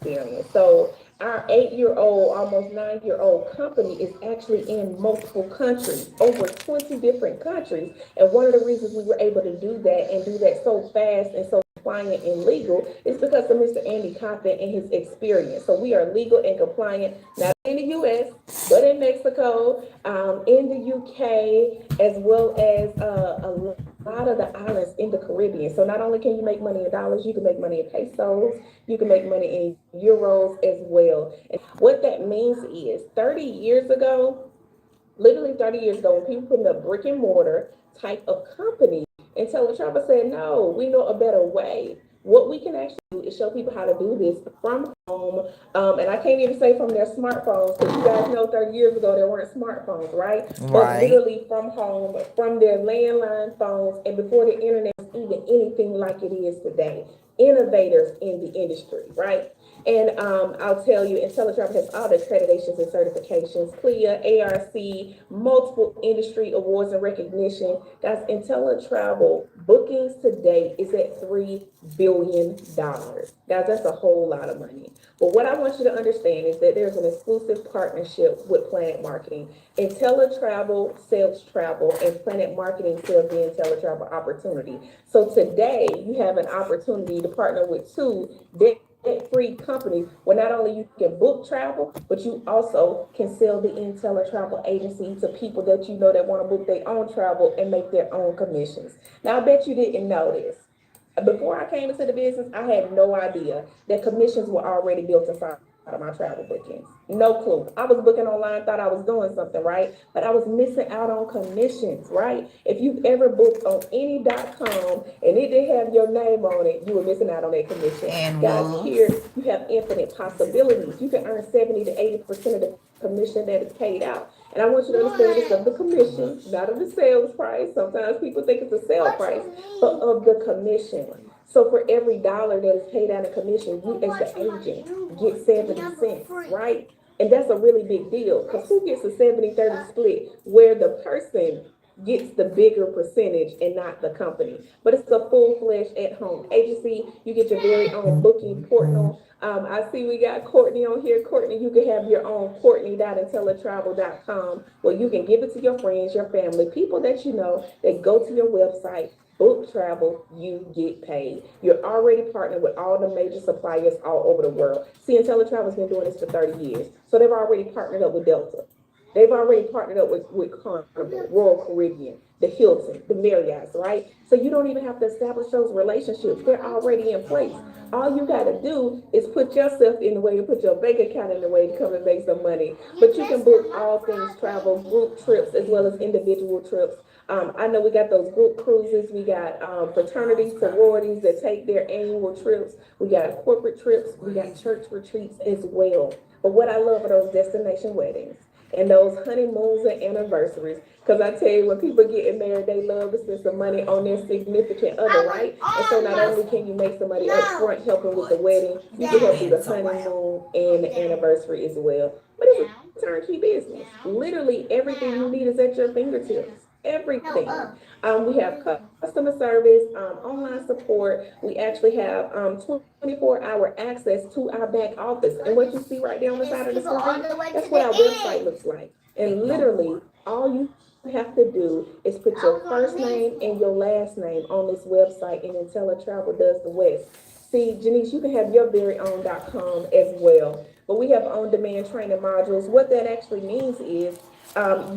experience. So our 8-year-old, almost 9-year-old company is actually in multiple countries, over 20 different countries. And one of the reasons we were able to do that and do that so fast and so compliant and legal is because of Mr. Andy Compton and his experience. So we are legal and compliant, not in the US, but in Mexico, in the UK, as well as a lot of the islands in the Caribbean. So not only can you make money in dollars, you can make money in pesos, you can make money in euros as well. And what that means is 30 years ago, literally 30 years ago, when people put in a brick and mortar type of company, and Teletravel said, no, we know a better way. What we can actually do is show people how to do this from home. And I can't even say from their smartphones, because you guys know 30 years ago there weren't smartphones, right? But Right. literally from home, from their landline phones, and before the internet was even anything like it is today. Innovators in the industry, right? And I'll tell you, IntelliTravel has all the accreditations and certifications, CLIA, ARC, multiple industry awards and recognition. Guys, IntelliTravel bookings today is at $3 billion. Guys, that's a whole lot of money. But what I want you to understand is that there's an exclusive partnership with Planet Marketing. IntelliTravel sells travel, and Planet Marketing sells the IntelliTravel opportunity. So today, you have an opportunity to partner with two debt-free companies where not only you can book travel, but you also can sell the IntelliTravel agency to people that you know that want to book their own travel and make their own commissions. Now, I bet you didn't know this. Before I came into the business, I had no idea that commissions were already built inside of my travel bookings. No clue. I was booking online, thought I was doing something right, but I was missing out on commissions, right? If you've ever booked on any.com and it didn't have your name on it, you were missing out on that commission. And Guys, was. here you have infinite possibilities. You can earn 70 to 80% of the commission that is paid out. And I want you to understand it's of the commission, not of the sales price. Sometimes people think it's a sale price, but of the commission. So for every dollar that is paid out in commission, you as the agent get 70 cents, right? And that's a really big deal because who gets a 70-30 split where the person gets the bigger percentage and not the company? But it's a full-fledged at-home agency. You get your very own booking portal. I see we got Courtney on here. Courtney, you can have your own Courtney.intellitravel.com where you can give it to your friends, your family, people that you know that go to your website, book travel, you get paid. You're already partnered with all the major suppliers all over the world. See, IntelliTravel's been doing this for 30 years. So they've already partnered up with Delta. They've already partnered up with Carnival, Royal Caribbean, the Hilton, the Marriott's, right? So you don't even have to establish those relationships. They're already in place. All you got to do is put yourself in the way and put your bank account in the way to come and make some money. But you can book all things travel, group trips, as well as individual trips. I know we got those group cruises. We got fraternities, sororities that take their annual trips. We got corporate trips. We got church retreats as well. But what I love are those destination weddings and those honeymoons and anniversaries. Because I tell you, when people getting married, they love to spend some money on their significant other, right? And so not only can you make some money up front helping with the wedding, you can help do the honeymoon and the anniversary as well. But it's a turnkey business. Literally everything you need is at your fingertips. Everything. We have customer service, online support. We actually have 24-hour access to our back office. And what you see right there on the side of the screen, that's what our website looks like. And literally, all you have to do is put your first name and your last name on this website, and IntelliTravel does the rest. See, Janice, you can have your very own.com as well. But we have on-demand training modules. What that actually means is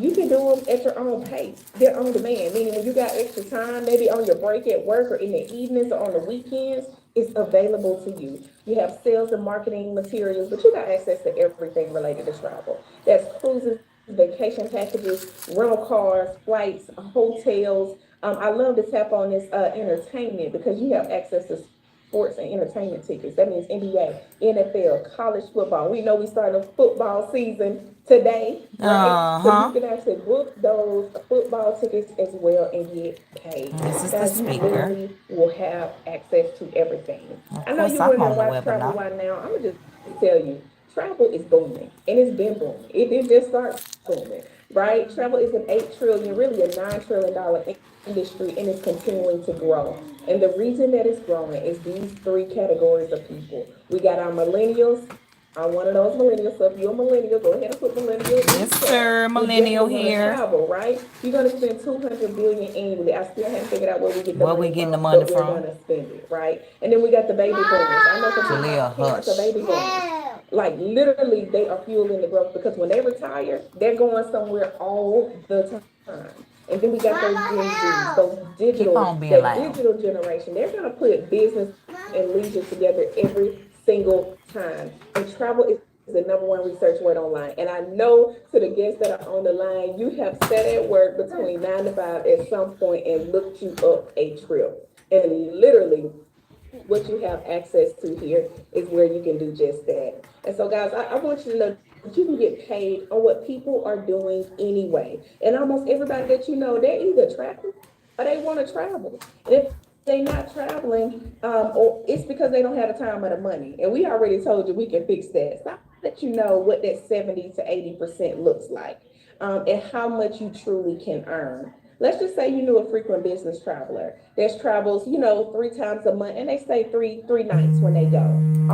you can do them at your own pace. They're on demand, meaning when you got extra time, maybe on your break at work or in the evenings or on the weekends, it's available to you. You have sales and marketing materials, but you got access to everything related to travel. That's cruises, vacation packages, rental cars, flights, hotels. I love to tap on this entertainment because you have access to sports and entertainment tickets. That means NBA, NFL, college football. We know we start a football season today, right? So you Uh-huh. can actually book those football tickets as well and get paid. This is the Guys, you speaker. literally will have access to everything. Of I know course, you're I'm wondering on the why travel, webinar. why now? I'm gonna just tell you, travel is booming, and it's been booming. It didn't just start booming. right? Travel is an 8 trillion, really a $9 trillion industry, and it's continuing to grow. And the reason that it's growing is these three categories of people. We got our millennials. I'm one of those millennials. So if you're a millennial, go ahead and put millennial in Yes, the chat. sir. We Millennial definitely want to here. travel, right? You're going to spend 200 billion annually. I still haven't figured out where we get the Where we money getting the from, money but we're from? going to spend it, right? And then we got the baby boomers. I know some people, my Jalea, parents are hush. baby boomers. Like literally, they are fueling the growth because when they retire, they're going somewhere all the time. And then we got those Gen Zs, Keep on being that loud. digital generation. They're gonna put business and leisure together every single time. And travel is the number one research word online. And I know to the guests that are on the line, you have sat at work between 9 to 5 at some point and looked you up a trip. And literally, what you have access to here is where you can do just that. And so, guys, I want you to know that you can get paid on what people are doing anyway. And almost everybody that you know, they're either traveling or they want to travel. And if they're not traveling, or it's because they don't have the time or the money. And we already told you we can fix that. So I let you know what that 70 to 80% looks like, and how much you truly can earn. Let's just say you knew a frequent business traveler that travels, 3 times a month, and they stay three nights when they go.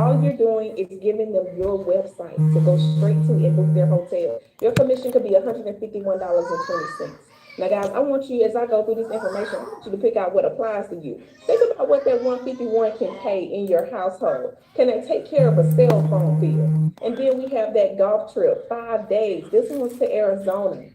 All you're doing is giving them your website to go straight to and book their hotel. Your commission could be $151.20. Now, guys, I want you, as I go through this information, I want you to pick out what applies to you. Think about what that 151 can pay in your household. Can they take care of a cell phone bill? And then we have that golf trip, 5 days. This one's to Arizona.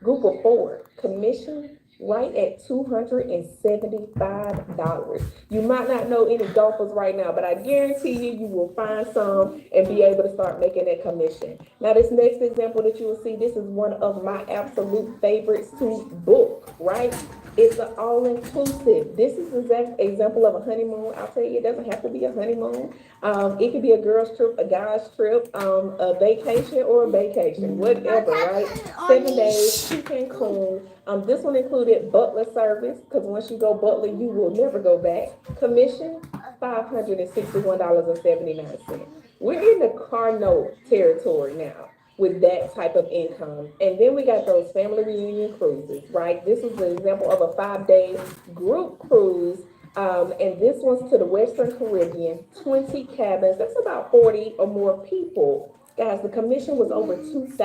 Group of four, commission right at $275. You might not know any golfers right now, but I guarantee you will find some and be able to start making that commission. Now, this next example that you will see, this is one of my absolute favorites to book, right? It's an all-inclusive. This is an exact example of a honeymoon. I'll tell you, it doesn't have to be a honeymoon. It could be a girl's trip, a guy's trip, a vacation or a vacation, whatever, right? 7 days to Cancun. This one included butler service, because once you go butler, you will never go back. Commission, $561.79. We're in the car note territory now with that type of income. And then we got those family reunion cruises, right? This is an example of a 5 day group cruise. And this one's to the Western Caribbean, 20 cabins. That's about 40 or more people. Guys, the commission was over $2,000,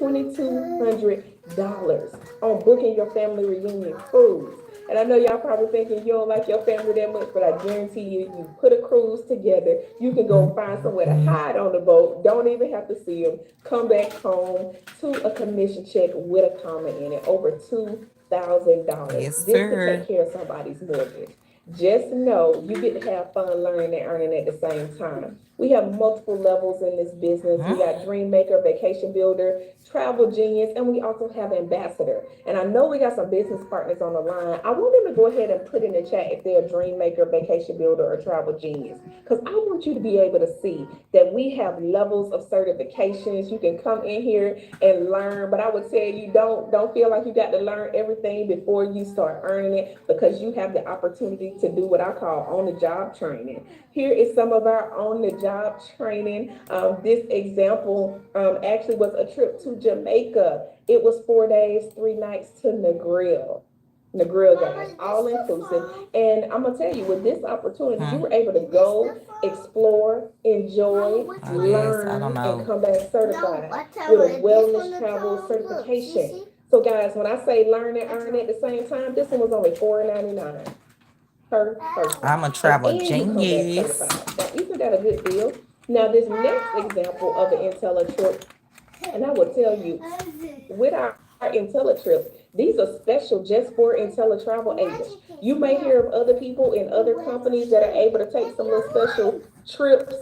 $2,200 on booking your family reunion cruise. And I know y'all probably thinking you don't like your family that much, but I guarantee you, you put a cruise together, you can go find somewhere to hide on the boat, don't even have to see them, come back home to a commission check with a comma in it, over $2,000. Yes, This could sir. take care of somebody's mortgage. Just know you get to have fun learning and earning at the same time. We have multiple levels in this business. We got Dream Maker, Vacation Builder, Travel Genius, and we also have Ambassador. And I know we got some business partners on the line. I want them to go ahead and put in the chat if they're a Dream Maker, Vacation Builder, or Travel Genius, because I want you to be able to see that we have levels of certifications. You can come in here and learn, but I would say you don't feel like you got to learn everything before you start earning it, because you have the opportunity to do what I call on the job training. Here is some of our on the job training. This example actually was a trip to Jamaica. It was 4 days, 3 nights to Negril, guys, all inclusive. And I'm gonna tell you, with this opportunity, you were able to go, explore, enjoy, Oh, yes. I don't learn, and know. come back certified with a wellness travel certification. So, guys, when I say learn and earn at the same time, this one was only $4.99 per person. I'm a travel And you come back genius. certified. Now, isn't that a good deal? Now, this next example of an IntelliTrip, and I will tell you, with our IntelliTrip, these are special just for IntelliTravel agents. You may hear of other people in other companies that are able to take some little special trips,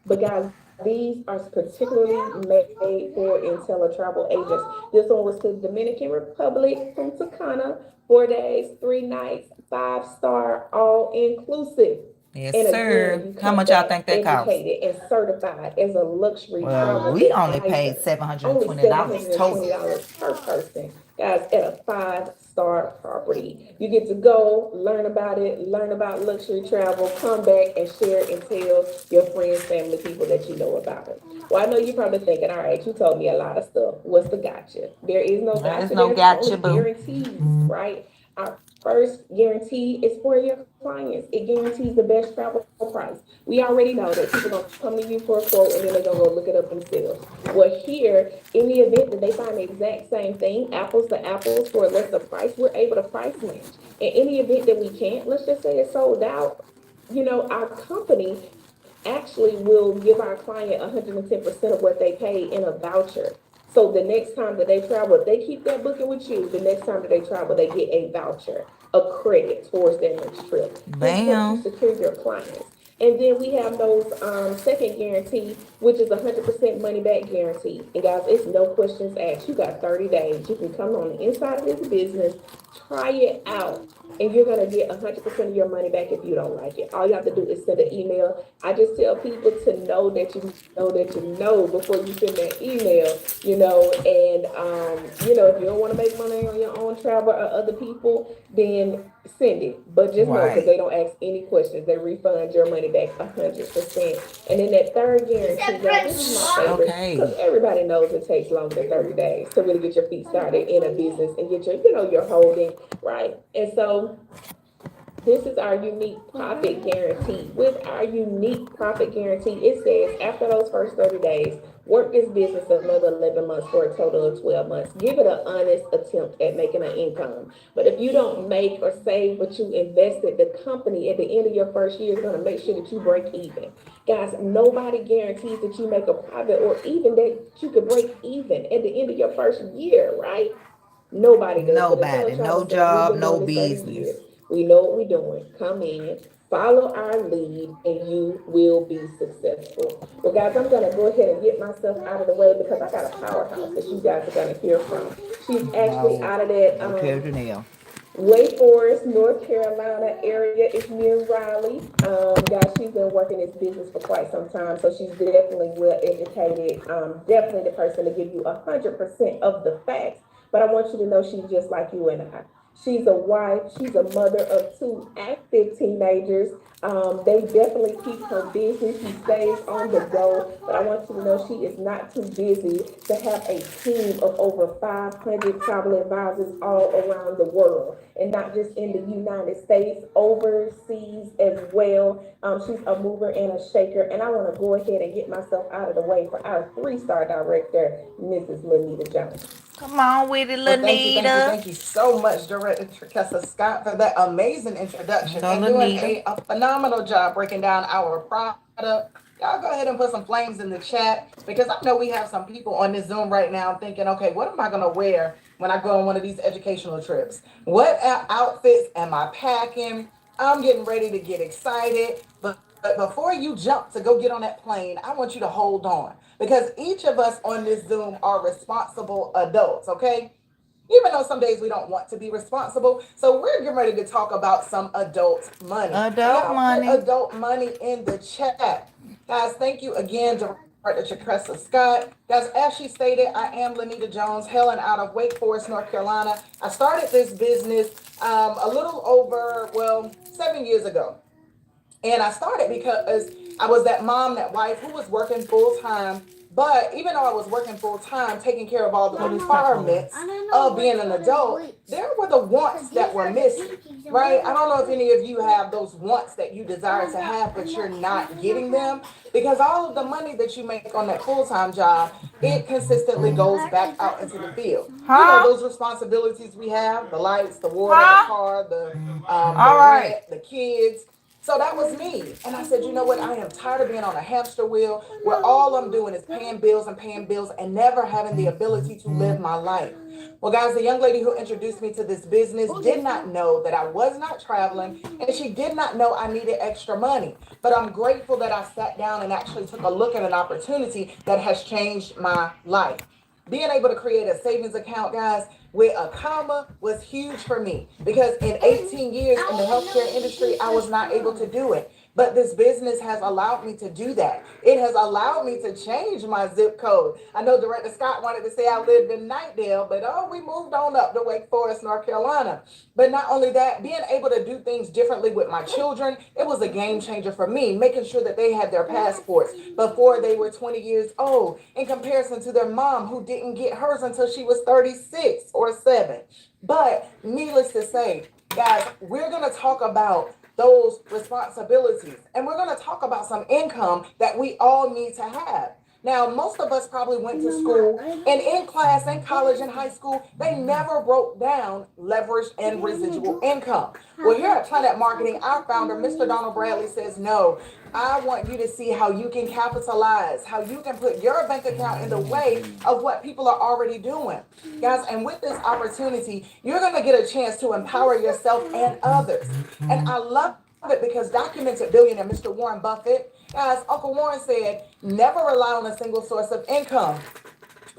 but guys, these are particularly made for IntelliTravel agents. This one was to the Dominican Republic, Punta Cana, 4 days, 3 nights, 5-star, all inclusive. Yes, And again, sir. you How come much y'all back think that costs? educated and certified as a luxury Well, travel we only paid advisor. Only $720 $720 total. per person. guys, at a 5-star property. You get to go, learn about it, learn about luxury travel, come back and share and tell your friends, family, people that you know about it. Well, I know you're probably thinking, all right, you told me a lot of stuff. What's the gotcha? There is no There is gotcha. no There's gotcha, only boo. guarantees, right? Our first guarantee is for your clients. It guarantees the best travel price. We already know that people gonna come to you for a quote and then they're gonna go look it up themselves. Well, here, in the event that they find the exact same thing, apples to apples for a lesser price, we're able to price match. In any event that we can't, let's just say it's sold out, our company actually will give our client 110% of what they pay in a voucher. So the next time that they travel, if they keep that booking with you, the next time that they travel, they get a voucher, a credit towards their next trip. This helps you Bam. secure your clients. And then we have those second guarantee, which is 100% money back guarantee. And guys, it's no questions asked. You got 30 days. You can come on the inside of this business, try it out, and you're gonna get 100% of your money back if you don't like it. All you have to do is send an email. I just tell people to know that you know that you know before you send that email, and if you don't want to make money on your own travel or other people, then send it. But just know, because Right. they don't ask any questions, they refund your money back 100%. And then that third guarantee, y'all, this is my favorite because Okay. everybody knows it takes longer than 30 days to really get your feet started in a business and get your holding right. And so this is our unique profit guarantee. With our unique profit guarantee, it says after those first 30 days, work this business another 11 months for a total of 12 months. Give it an honest attempt at making an income. But if you don't make or save what you invested, the company at the end of your first year is going to make sure that you break even. Guys, nobody guarantees that you make a profit or even that you could break even at the end of your first year, right? Nobody does. But as Helen Nobody. Travel No says, we've job, been no doing this 30 years. business. We know what we're doing. Come in, follow our lead, and you will be successful. Well, guys, I'm going to go ahead and get myself out of the way because I got a powerhouse that you guys are going to hear from. She's actually No. out of that No tell Janelle. Wake Forest, North Carolina area. It's near Raleigh. Guys, she's been working this business for quite some time, so she's definitely well educated. Definitely the person to give you 100% of the facts. But I want you to know she's just like you and I. She's a wife. She's a mother of two active teenagers. They definitely keep her busy. She stays on the go. But I want you to know she is not too busy to have a team of over 500 travel advisors all around the world, and not just in the United States, overseas as well. She's a mover and a shaker. And I want to go ahead and get myself out of the way for our 3-star director, Mrs. Lanita Jones. Come on with it, Well, Lanita. thank you so much, Director Trikessa Scott, for that amazing introduction Go, and doing Lanita. a phenomenal job breaking down our product. Y'all go ahead and put some flames in the chat because I know we have some people on this Zoom right now thinking, okay, what am I going to wear when I go on one of these educational trips? What outfits am I packing? I'm getting ready to get excited. But before you jump to go get on that plane, I want you to hold on because each of us on this Zoom are responsible adults, okay? Even though some days we don't want to be responsible. So we're getting ready to talk about some adult money. So Adult y'all put money. adult money in the chat. Guys, thank you again, Director Tressa Scott. Guys, as she stated, I am Lanita Jones, hailing out of Wake Forest, North Carolina. I started this business a little over, 7 years ago. And I started because I was that mom, that wife who was working full time. But even though I was working full time, taking care of all the Put his cup away. requirements of being an adult, there were the wants that were missing, right? I don't know if any of you have those wants that you desire to have, but you're not getting them because all of the money that you make on that full time job, it consistently goes back out into the field. You know, Huh? those responsibilities we have, the lights, the water, the Huh? car, the All right. rent, the kids. So that was me. And I said, you know what? I am tired of being on a hamster wheel where all I'm doing is paying bills and never having the ability to live my life. Well, guys, the young lady who introduced me to this business did not know that I was not traveling and she did not know I needed extra money. But I'm grateful that I sat down and actually took a look at an opportunity that has changed my life. Being able to create a savings account, guys, with a comma was huge for me because in 18 years in the healthcare industry, I was not able to do it. But this business has allowed me to do that. It has allowed me to change my zip code. I know Director Scott wanted to say I lived in Nightdale, but oh, we moved on up to Wake Forest, North Carolina. But not only that, being able to do things differently with my children, it was a game changer for me, making sure that they had their passports before they were 20 years old, in comparison to their mom who didn't get hers until she was 36 or 7. But needless to say, guys, we're going to talk about those responsibilities, and we're going to talk about some income that we all need to have. Now, most of us probably went to school, and in class, in college, and high school, they never broke down leverage and residual income. Well, here at Planet Marketing, our founder, Mr. Donald Bradley, says, no, I want you to see how you can capitalize, how you can put your bank account in the way of what people are already doing. Guys, and with this opportunity, you're going to get a chance to empower yourself and others. And I love it because documented billionaire Mr. Warren Buffett, guys, Uncle Warren said, never rely on a single source of income.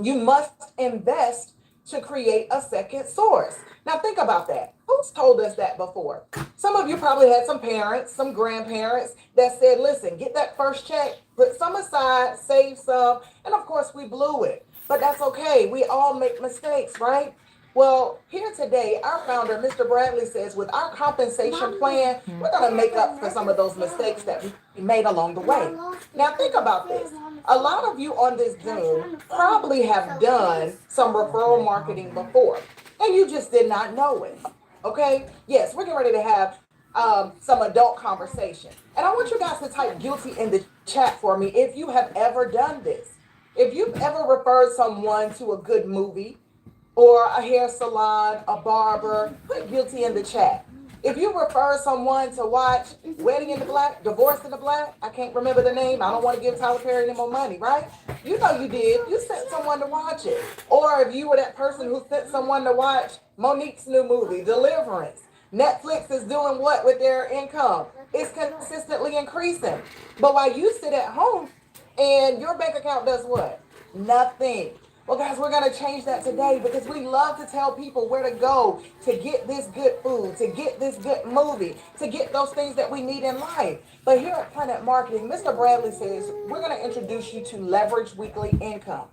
You must invest to create a second source. Now think about that. Who's told us that before? Some of you probably had some parents, some grandparents that said, listen, get that first check, put some aside, save some, and of course we blew it. But that's okay. We all make mistakes, right? Well, here today, our founder, Mr. Bradley, says with our compensation plan, we're going to make up for some of those mistakes that we made along the way. Now, think about this. A lot of you on this Zoom probably have done some referral marketing before, and you just did not know it. Okay? Yes, we're getting ready to have some adult conversation. And I want you guys to type guilty in the chat for me if you have ever done this. If you've ever referred someone to a good movie, or a hair salon, a barber, put guilty in the chat. If you refer someone to watch Wedding in the Black, Divorce in the Black, I can't remember the name. I don't want to give Tyler Perry any more money, right? You know you did. You sent someone to watch it. Or if you were that person who sent someone to watch Monique's new movie, Deliverance. Netflix is doing what with their income? It's consistently increasing. But while you sit at home and your bank account does what? Nothing. Well, guys, we're going to change that today because we love to tell people where to go to get this good food, to get this good movie, to get those things that we need in life. But here at Planet Marketing, Mr. Bradley says, we're going to introduce you to leverage weekly income.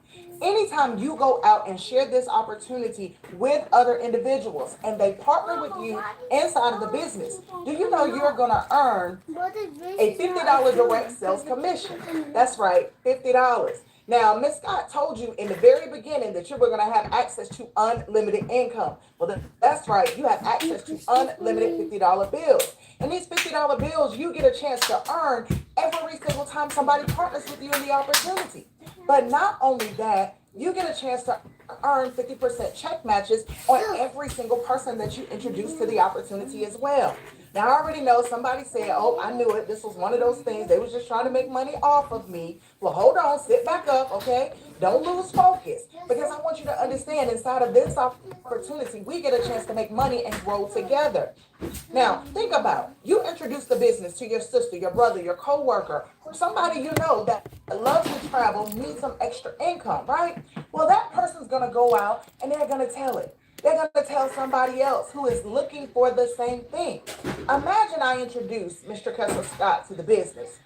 Anytime you go out and share this opportunity with other individuals and they partner with you inside of the business, do you know you're going to earn a $50 direct sales commission? That's right, $50. Now, Ms. Scott told you in the very beginning that you were going to have access to unlimited income. Well, that's right. You have access to unlimited $50 bills. And these $50 bills, you get a chance to earn every single time somebody partners with you in the opportunity. But not only that, you get a chance to earn 50% check matches on every single person that you introduce to the opportunity as well. Now, I already know somebody said, oh, I knew it. This was one of those things. They was just trying to make money off of me. Well, hold on. Sit back up, okay? Don't lose focus. Because I want you to understand inside of this opportunity, we get a chance to make money and grow together. Now, think about it. You introduce the business to your sister, your brother, your coworker, or somebody you know that loves to travel, needs some extra income, right? Well, that person's going to go out and they're going to tell it. They're going to tell somebody else who is looking for the same thing. Imagine I introduce Mr. Kessler Scott to the business.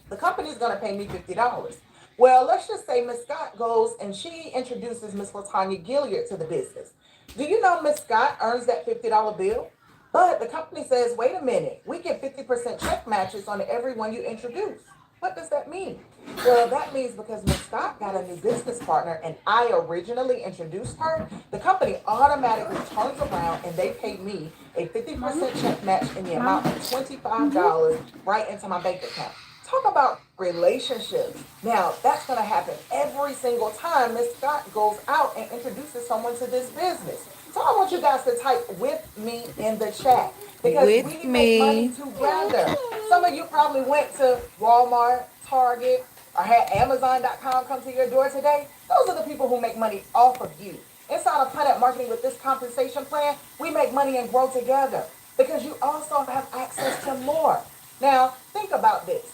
The company's going to pay me $50. Well, let's just say Miss Scott goes and she introduces Miss LaTanya Gilliard to the business. Do you know Miss Scott earns that $50 bill? But the company says, wait a minute, we get 50% check matches on everyone you introduce. What does that mean? Well, that means because Ms. Scott got a new business partner and I originally introduced her, the company automatically turns around and they pay me a 50% check match in the amount of $25 right into my bank account. Talk about relationships. Now, that's going to happen every single time Ms. Scott goes out and introduces someone to this business. So I want you guys to type with me in the chat because With we me. make money together. Some of you probably went to Walmart, Target, or had Amazon.com come to your door today. Those are the people who make money off of you. Inside of Planet Marketing with this compensation plan, we make money and grow together because you also have access to more. Now, think about this.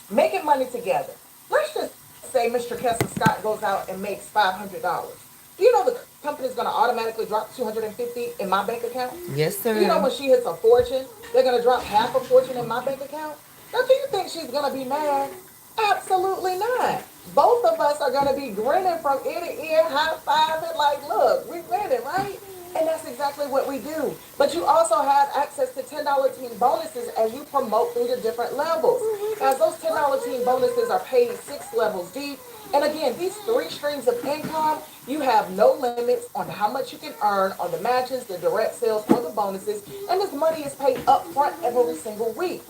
Making money together. Let's just say Mr. Kessler Scott goes out and makes $500. Do you know the company's going to automatically drop 250 in my bank account? Yes, Do you know sir. when she hits a fortune, they're going to drop half a fortune in my bank account? Now, do you think she's going to be mad? Absolutely not. Both of us are going to be grinning from ear to ear, high fiving, like, look, we're winning, right? And that's exactly what we do. But you also have access to $10 team bonuses as you promote through the different levels. As those $10 team bonuses are paid 6 levels deep. And again, these 3 streams of income, you have no limits on how much you can earn on the matches, the direct sales, or the bonuses. And this money is paid upfront every single week.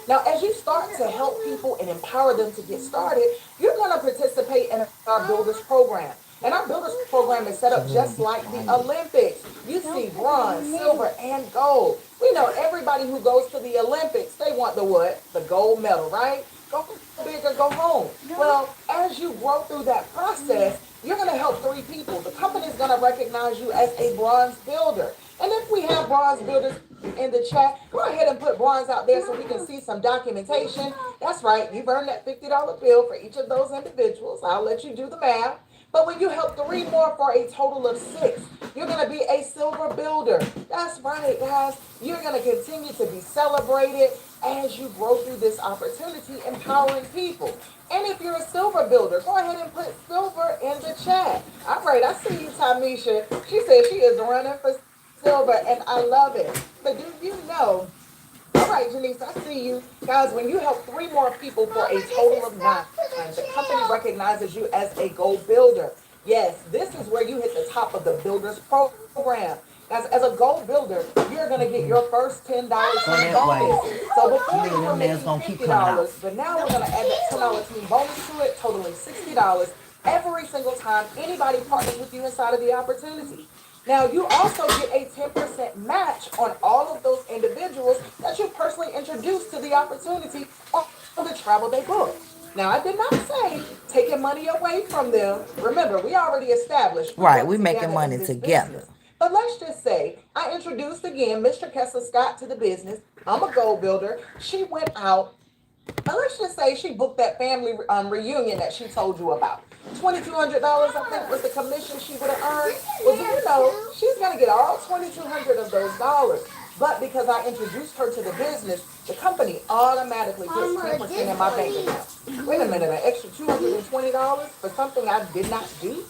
Now, as you start to help people and empower them to get started, you're going to participate in our Builders program. And our Builders program is set up just like the Olympics. You see bronze, silver, and gold. We know everybody who goes to the Olympics, they want the what? The gold medal, right? Go big or go home. Well, as you grow through that process, you're going to help 3 people. The company is going to recognize you as a bronze builder. And if we have bronze builders in the chat, go ahead and put bronze out there so we can see some documentation. That's right. You've earned that $50 bill for each of those individuals. I'll let you do the math. But when you help 3 more for a total of 6, you're going to be a silver builder. That's right, guys. You're going to continue to be celebrated as you grow through this opportunity, empowering people. And if you're a silver builder, go ahead and put silver in the chat. All right, I see you, Tamisha. She said she is running for silver, and I love it. But do you know? All right, Janice, I see you. Guys, when you help 3 more people for a total of 9, the company recognizes you as a gold builder. Yes, this is where you hit the top of the builders program. As a gold builder, you're going to get your first $10 Go team that way. bonus. So before You you know were them nails making gonna keep $50, coming out. but now we're going to add that $10 team bonus to it, totaling $60 every single time anybody partners with you inside of the opportunity. Now, you also get a 10% match on all of those individuals that you personally introduced to the opportunity on the travel they book. Now, I did not say taking money away from them. Remember, we already established we Right, work we making together in money this together. business. But let's just say I introduced again Mr. Kessler Scott to the business. I'm a gold builder. She went out, and let's just say she booked that family reunion that she told you about. $2,200, I think, was the commission she would have earned. Well, do you know she's going to get all 2,200 of those dollars? But because I introduced her to the business, the company automatically puts 10% in my bank account. Wait a minute, an extra $220 for something I did not do?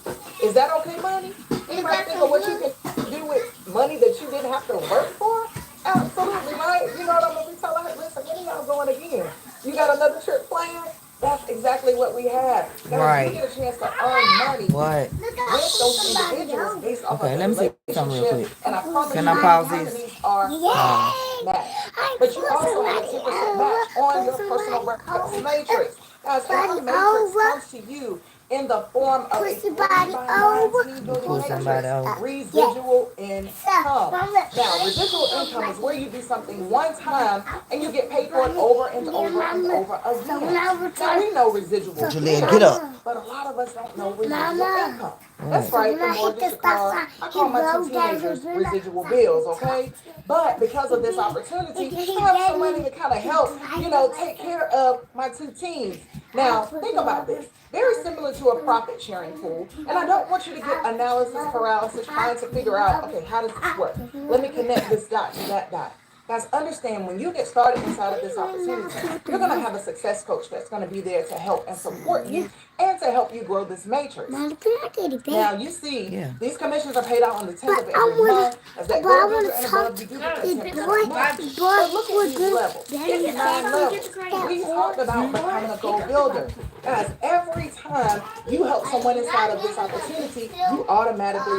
Is that okay, money? Anybody think of what you can do with money that you didn't have to work for? Absolutely, right? You know what I'm gonna be telling her? Listen, when are y'all going again? You got another trip planned? That's exactly what we have. Guys, you Right. get a chance to earn money What? with those individuals based off of Okay, the let me see something real relationship. quick. And I promise Can you, I these pause this? companies are matched. But you also have a 10% match on your personal reference matrix. Guys, and our matrix comes to you in the form of a 3x9 team building Pull somebody matrix. over. Residual income. Now, residual income is where you do something one time and you get paid for it over and over and over again. Now, we know residual Julian, get up. bills, but a lot of us don't know residual income. That's Right. right, the mortgage, the car. I call my 2 teenagers residual bills, okay? But because of this opportunity, I have some money to kind of help, take care of my 2 teens. Now, think about this. Very similar to a profit sharing pool. And I don't want you to get analysis paralysis trying to figure out, okay, how does this work? Let me connect this dot to that dot. Guys, understand when you get started inside of this opportunity, you're going to have a success coach that's going to be there to help and support you and to help you grow this matrix. Now, you see, Yeah. these commissions are paid out on the 10th of every month. As that gold builder and above, you do get that 10% match. But look at these levels. It's 9 levels. We talked about becoming a gold builder. Guys, every time you help someone inside of this opportunity, you automatically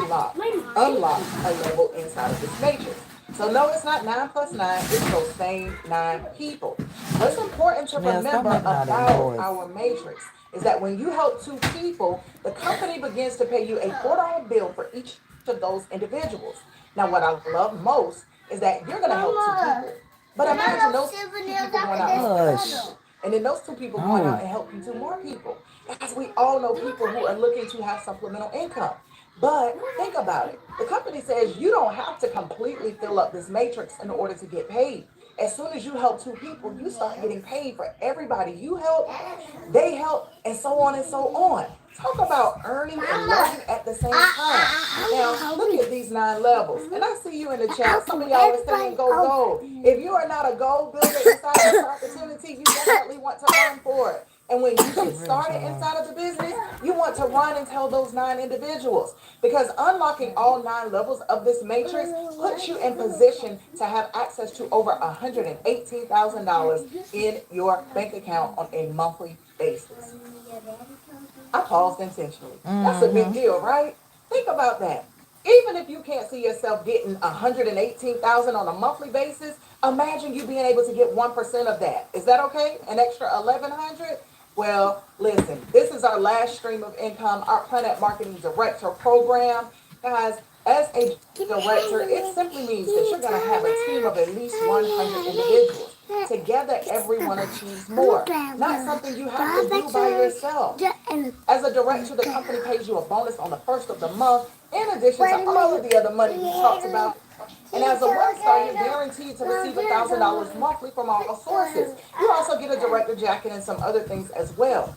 unlock a level inside of this matrix. So no, it's not 9 plus 9, it's those same 9 people. What's important to Chanel, stop remember making all that about noise. our matrix is that when you help 2 people, the company begins to pay you a $4 bill for each of those individuals. Now, what I love most is that you're going to help 2 people. But imagine those 2 people going out and helping Hush. 2 people. And then those 2 people going out Oh. and helping 2 more people. As we all know people who are looking to have supplemental income. But think about it. The company says you don't have to completely fill up this matrix in order to get paid. As soon as you help 2 people, you start getting paid for everybody you help, they help, and so on and so on. Talk about earning and learning at the same time. Now, look at these 9 levels. And I see you in the chat. Some of y'all are saying go gold. If you are not a gold builder inside this opportunity, you definitely want to run for it. And when you get started inside of the business, you want to run and tell those 9 individuals. Because unlocking all 9 levels of this matrix puts you in position to have access to over $118,000 in your bank account on a monthly basis. I paused intentionally. That's a big deal, right? Think about that. Even if you can't see yourself getting 118,000 on a monthly basis, imagine you being able to get 1% of that. Is that okay? An extra 1,100? Well, listen, this is our last stream of income, our Planet Marketing Director program. Guys, as a director, it simply means that you're going to have a team of at least 100 individuals. Together, everyone achieves more. Not something you have to do by yourself. As a director, the company pays you a bonus on the first of the month, in addition to all of the other money we talked about. And as a one-star, you're guaranteed to receive $1,000 monthly from all sources. You also get a director jacket and some other things as well.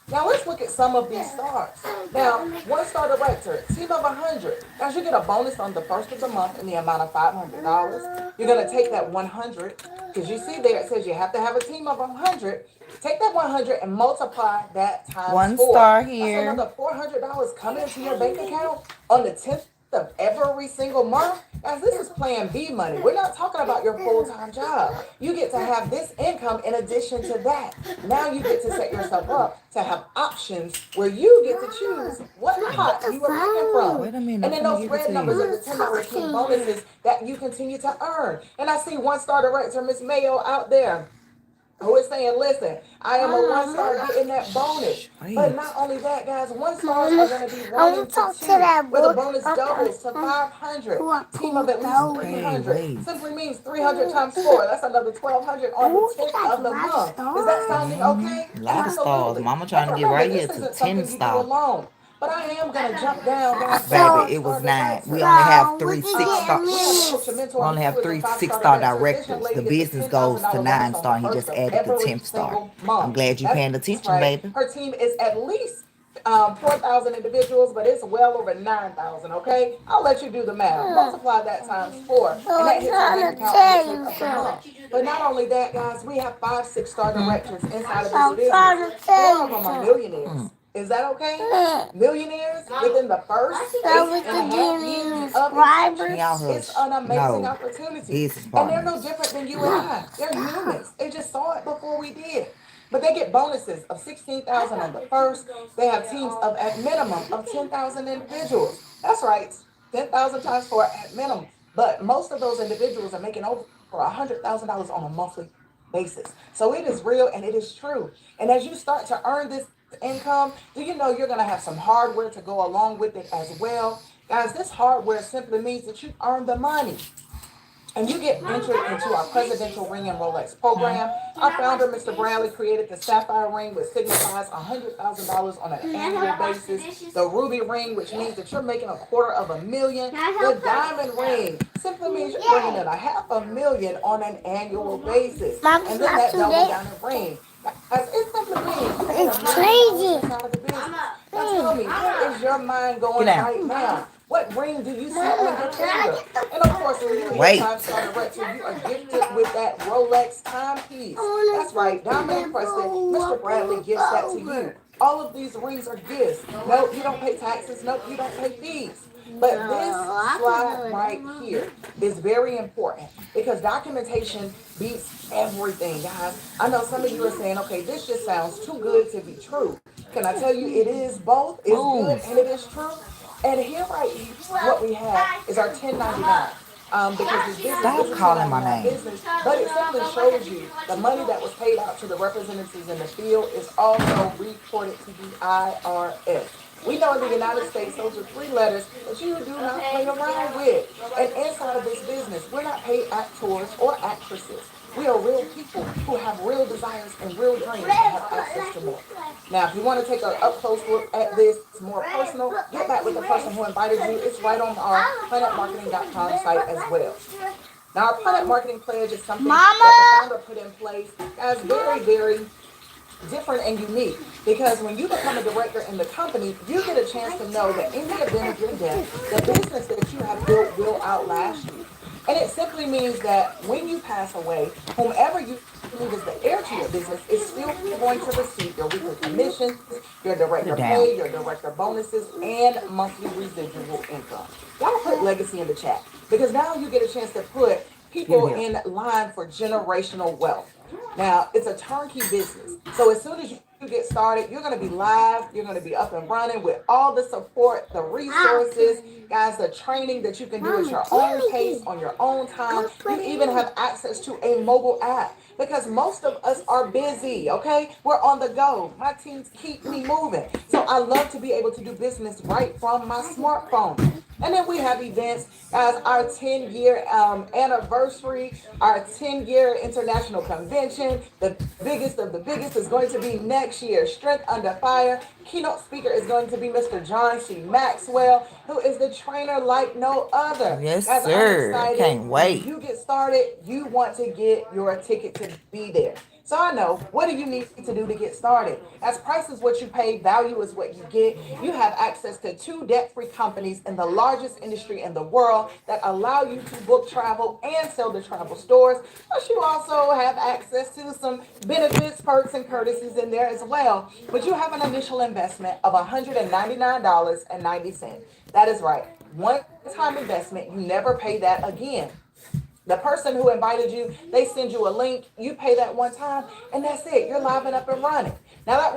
Now let's look at some of these stars. Now, one-star director, team of 100. Now you get a bonus on the first of the month in the amount of $500. You're going to take that 100, because you see there it says you have to have a team of 100. Take that 100 and multiply that times 1 4. star That's here. another $400 coming into your bank account on the 10th of every single month. Guys, this is plan B money. We're not talking about your full-time job. You get to have this income in addition to that. Now you get to set yourself up to have options where you get to choose what pot you are picking from. Wait a minute, And then I'm gonna those give it red to numbers you. are the $10 key bonuses that you continue to earn. And I see one-star director, Miss Mayo, out there, who is saying, listen, I am a one-star getting that bonus. But not only that, guys, one-stars are going to be running to 2, where the bonus doubles to 500. Team of at least 300. Simply means 300 times 4. That's another 1,200 on the 10th of the month. Is that sounding okay? A lot of stars. Absolutely. Mama trying to And get right remember, here this to isn't 10 something you do stars. alone. But I am going to jump down, guys. Baby, it was 9. We only have 3 6 We have star. a coach, a mentor, We only have who is a 3 5-star 6 star director. This young directors. The lady gets a business goes to $10,000 9 bonus on star. the He first just of added the every 10th star. single month. I'm glad you paying That's attention, right. baby. Her team is at least 4,000 individuals, but it's well over 9,000, okay? I'll let you do the math. Multiply that times 4, and that hits your bank account on the 10th of the month. But not only that, guys, we have 5 6-star directors inside of this business. 4 of them are millionaires. Is that okay? Millionaires within the first 8.5 years of it's an amazing opportunity. And they're no different than you and I. They're humans. They just saw it before we did. But they get bonuses of 16,000 on the first. They have teams of at minimum of 10,000 individuals. That's right, 10,000 times 4 at minimum. But most of those individuals are making over $100,000 on a monthly basis. So it is real and it is true. And as you start to earn this income, do you know you're going to have some hardware to go along with it as well? Guys, this hardware simply means that you earn the money. And you get entered into our presidential ring and Rolex program. Our founder, Mr. Bradley, created the sapphire ring, which signifies $100,000 on an annual basis. The ruby ring, which means that you're making $250,000. The diamond ring simply means you're bringing in $500,000 on an annual basis. And then that double diamond ring. It simply means it's crazy. Now tell me, where is your mind going right now? What ring do you see on your finger? And of course, when you hit 5-star director, you are gifted with that Rolex timepiece. That's right, Diamond Encrusted. Mr. Bradley gives that to you. All of these rings are gifts. Nope, you don't pay taxes. Nope, you don't pay fees. But this slide right here is very important because documentation beats everything, guys. I know some of you are saying, okay, this just sounds too good to be true. Can I tell you it is both? It's good and it is true. And here, right, what we have is our 1099. Because this business Stop calling my name. business, but it simply shows you the money that was paid out to the representatives in the field is also reported to the IRS. We know in the United States, those are 3 letters that you do not play around with. And inside of this business, we're not paid actors or actresses. We are real people who have real desires and real dreams to have access to more. Now, if you want to take an up-close look at this, it's more personal, get back with the person who invited you. It's right on our planetmarketing.com site as well. Now, our Planet Marketing Pledge is something that the founder put in place as very, very different and unique because when you become a director in the company, you get a chance to know that in the event of your death, the business that you have built will outlast you. And it simply means that when you pass away, whomever you leave as the heir to your business is still going to receive your weekly commissions, your Put it director down. pay, your director bonuses, and monthly residual income. Y'all put legacy in the chat because now you get a chance to put Give it people here. in line for generational wealth. Now, it's a turnkey business. So as soon as you get started, you're going to be live, you're going to be up and running with all the support, the resources, guys, the training that you can do at your own pace, on your own time. You even have access to a mobile app because most of us are busy, okay? We're on the go. My teams keep me moving. So I love to be able to do business right from my smartphone. And then we have events as our 10-year anniversary, our 10-year international convention. The biggest of the biggest is going to be next year. Strength Under Fire. Keynote speaker is going to be Mr. John C. Maxwell, who is the trainer like no other. Yes, Guys, I'm sir. excited. Can't When wait. you get started, you want to get your ticket to be there. So I know, what do you need to do to get started? As price is what you pay, value is what you get. You have access to two debt-free companies in the largest industry in the world that allow you to book travel and sell to travel stores. Plus, you also have access to some benefits, perks, and courtesies in there as well. But you have an initial investment of $199.90. That is right. One-time investment. You never pay that again. The person who invited you, they send you a link, you pay that one time, and that's it. You're live and up and running. Now that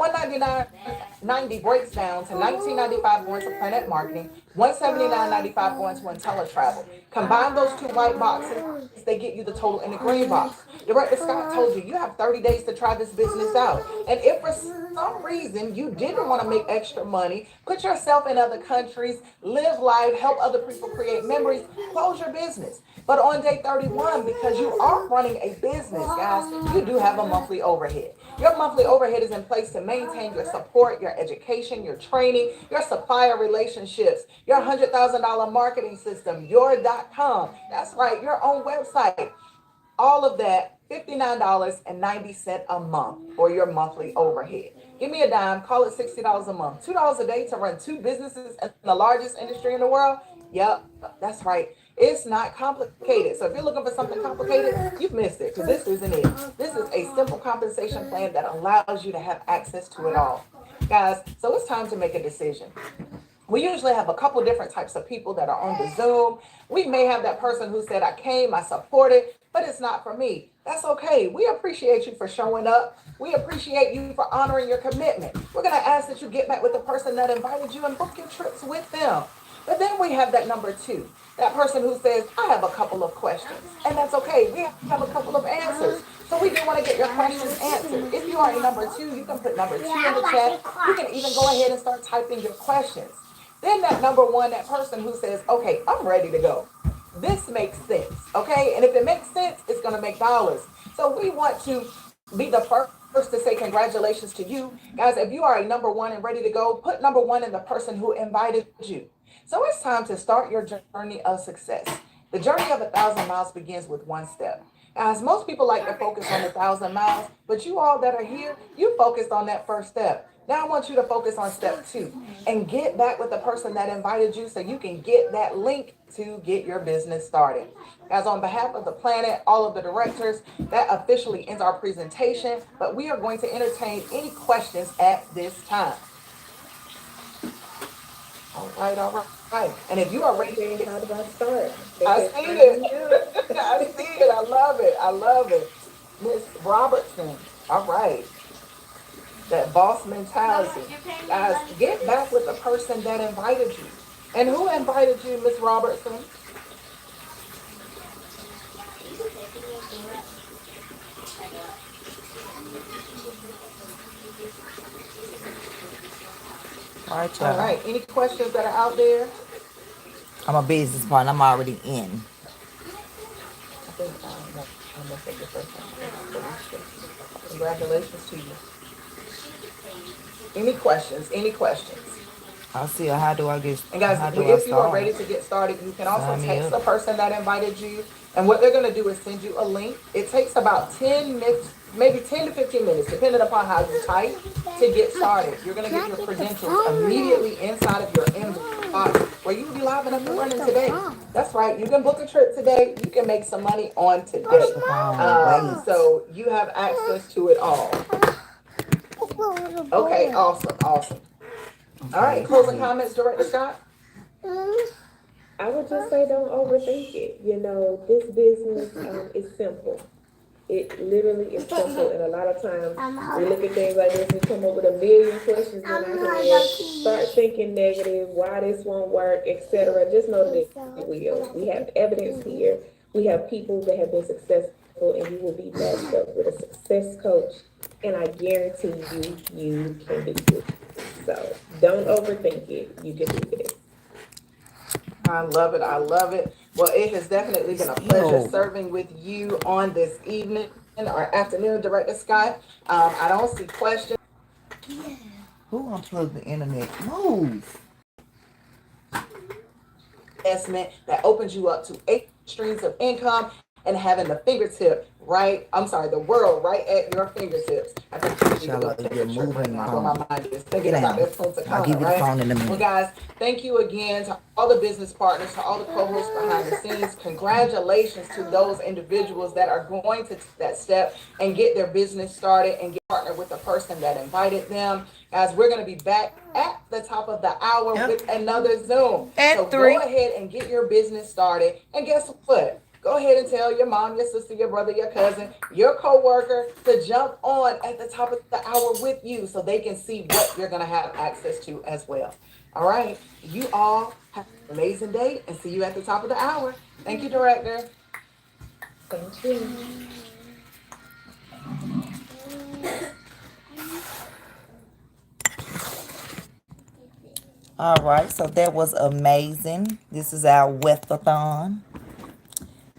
199.90 breaks down to 19.95 going to Planet Marketing, 179.95 going to IntelliTravel. Combine those two white boxes, they get you the total in the green box. Director Scott told you you have 30 days to try this business out. And if for some reason you didn't want to make extra money, put yourself in other countries, live life, help other people create memories, close your business. But on day 31, because you are running a business, guys, you do have a monthly overhead. Your monthly overhead is in place to maintain your support, your education, your training, your supplier relationships, your $100,000 marketing system, your.com. That's right, your own website. All of that, $59.90 a month for your monthly overhead. Give me a dime, call it $60 a month. $2 a day to run two businesses in the largest industry in the world? Yep, that's right. It's not complicated. So if you're looking for something complicated, you've missed it because this isn't it. This is a simple compensation plan that allows you to have access to it all. Guys, so it's time to make a decision. We usually have a couple different types of people that are on the Zoom. We may have that person who said, I came, I supported, but it's not for me. That's okay. We appreciate you for showing up. We appreciate you for honoring your commitment. We're going to ask that you get back with the person that invited you and book your trips with them. But then we have that number two, that person who says, I have a couple of questions. And that's okay. We have a couple of answers. So we do want to get your questions answered. If you are a number two, you can put number two in the chat. You can even go ahead and start typing your questions. Then that number one, that person who says, okay, I'm ready to go. This makes sense, okay? And if it makes sense, it's going to make dollars. So we want to be the first to say congratulations to you. Guys, if you are a number one and ready to go, put number one in the person who invited you. So it's time to start your journey of success. The journey of 1,000 miles begins with one step. As most people like to focus on 1,000 miles, but you all that are here, you focused on that first step. Now I want you to focus on step two and get back with the person that invited you so you can get that link to get your business started. As on behalf of the planet, all of the directors, that officially ends our presentation, but we are going to entertain any questions at this time. All right, all right. And if you are ready to How do I start? I see it. I see it. I love it. I love it. Miss Robertson. All right. That boss mentality. Guys, get back with the person that invited you. And who invited you, Miss Robertson? All right, All y'all. right. Any questions that are out there? I'm a business partner. I'm already in. I think I messed up your first name. Congratulations to you. Any questions? Any questions? I'll see how do I get, And guys, how do I if you are start? ready to get started, you can also Sign me text the up. person that invited you. And what they're going to do is send you a link. It takes about 10 maybe 10 to 15 minutes, depending upon how you type, to get started. You're going to get your credentials immediately inside of your inbox where you will be live and up and running today. That's right. You can book a trip today. You can make some money on today. So you have access to it all. Okay, awesome, awesome. All right, closing comments, Director Scott? I would just say don't overthink it. You know, this business is simple. It literally is simple, and a lot of times we look at things like this, we come up with a million questions in our head, start thinking negative, why this won't work, etc. Just know that it will. We have evidence here. We have people that have been successful, and you will be matched up with a success coach, and I guarantee you, you can do it. So don't overthink it. You can do this. I love it. I love it. Well, it has definitely been a pleasure serving with you on this evening or afternoon, Director Scott. I don't see questions. Who unplugged the internet? Move. Investment that opens you up to 8 streams of income and having the fingertip the world right at your fingertips. I think You're moving my mind is thinking about this phone to I'll give you the phone in a minute. Well, guys, thank you again to all the business partners, to all the co-hosts behind the scenes. Congratulations to those individuals that are going to take that step and get their business started and get partnered with the person that invited them. Guys, we're going to be back at the top of the hour with another Zoom. So go ahead and get your business started. And guess what? Go ahead and tell your mom, your sister, your brother, your cousin, your coworker to jump on at the top of the hour with you so they can see what you're going to have access to as well. All right. You all have an amazing day and see you at the top of the hour. Thank you, Director. Thank you. All right, so that was amazing. This is our Wealth-A-Thon.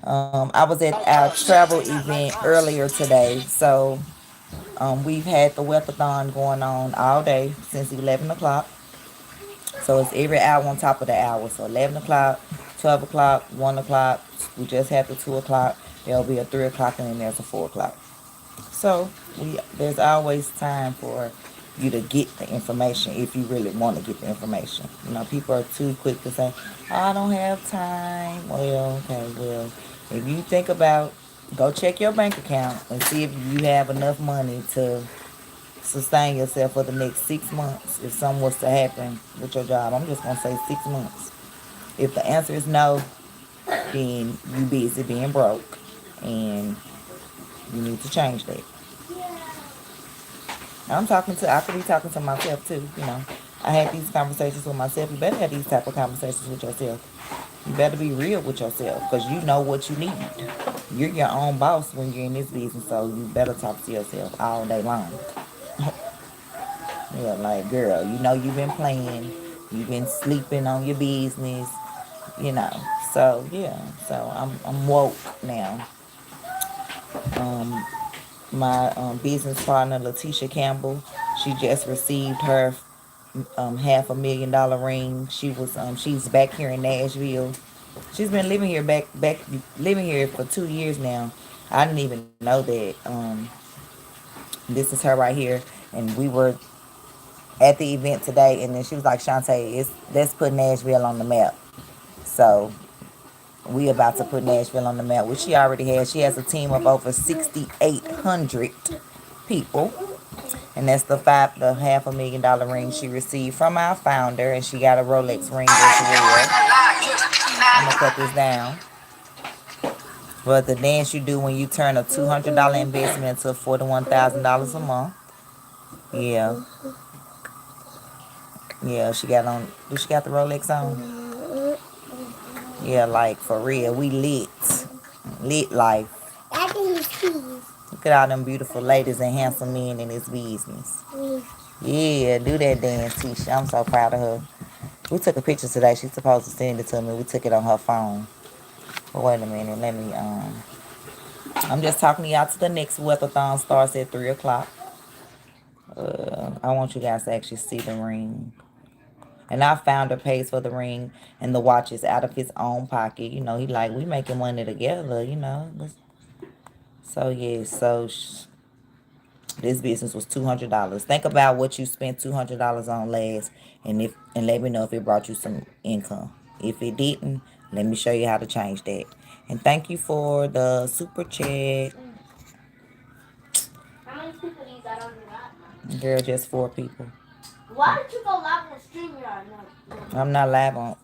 I was at our travel event earlier today, so we've had the Wealth-A-Thon going on all day since 11 o'clock. So it's every hour on top of the hour. So 11 o'clock, 12 o'clock, 1 o'clock. We just had the 2 o'clock. There'll be a 3 o'clock, and then there's a 4 o'clock. So there's always time for you to get the information if you really want to get the information. You know, people are too quick to say, oh, I don't have time. Well, okay, well, if you think about, go check your bank account and see if you have enough money to sustain yourself for the next 6 months. If something was to happen with your job, I'm just going to say 6 months. If the answer is no, then you busy being broke and you need to change that. I could be talking to myself too, you know. I had these conversations with myself. You better have these type of conversations with yourself. You better be real with yourself because you know what you need. You're your own boss when you're in this business, so you better talk to yourself all day long. Yeah, like, girl, you know you've been playing. You've been sleeping on your business, you know. So, yeah. So, I'm woke now. My business partner, Letitia Campbell, she just received her $500,000 ring. She's back here in Nashville. She's been living here living here for 2 years now. I didn't even know that. This is her right here, and we were at the event today, and then she was like, Shantae, let's put Nashville on the map. So we about to put Nashville on the map, which she already has. She has a team of over 6,800 people. And that's the $500,000 ring she received from our founder. And she got a Rolex ring as well. I'm going to cut this down. But the dance you do when you turn a $200 investment into $41,000 a month. Yeah. Yeah, she got on. Do she got the Rolex on? Yeah, like for real. We lit. Lit life. Look at all them beautiful ladies and handsome men in this business. Yeah, do that dance, Tisha. I'm so proud of her. We took a picture today. She's supposed to send it to me. We took it on her phone. But wait a minute. Let me, I'm just talking to y'all to the next Wealth-A-Thon starts at 3 o'clock. I want you guys to actually see the ring. And our founder pays for the ring and the watches out of his own pocket. You know, we making money together, you know. So, yeah, so This business was $200. Think about what you spent $200 on last, and let me know if it brought you some income. If it didn't, let me show you how to change that. And thank you for the super chat. How many people do you got on your lap now? Girl, just 4 people. Why did you go live on StreamYard? No. I'm not live on.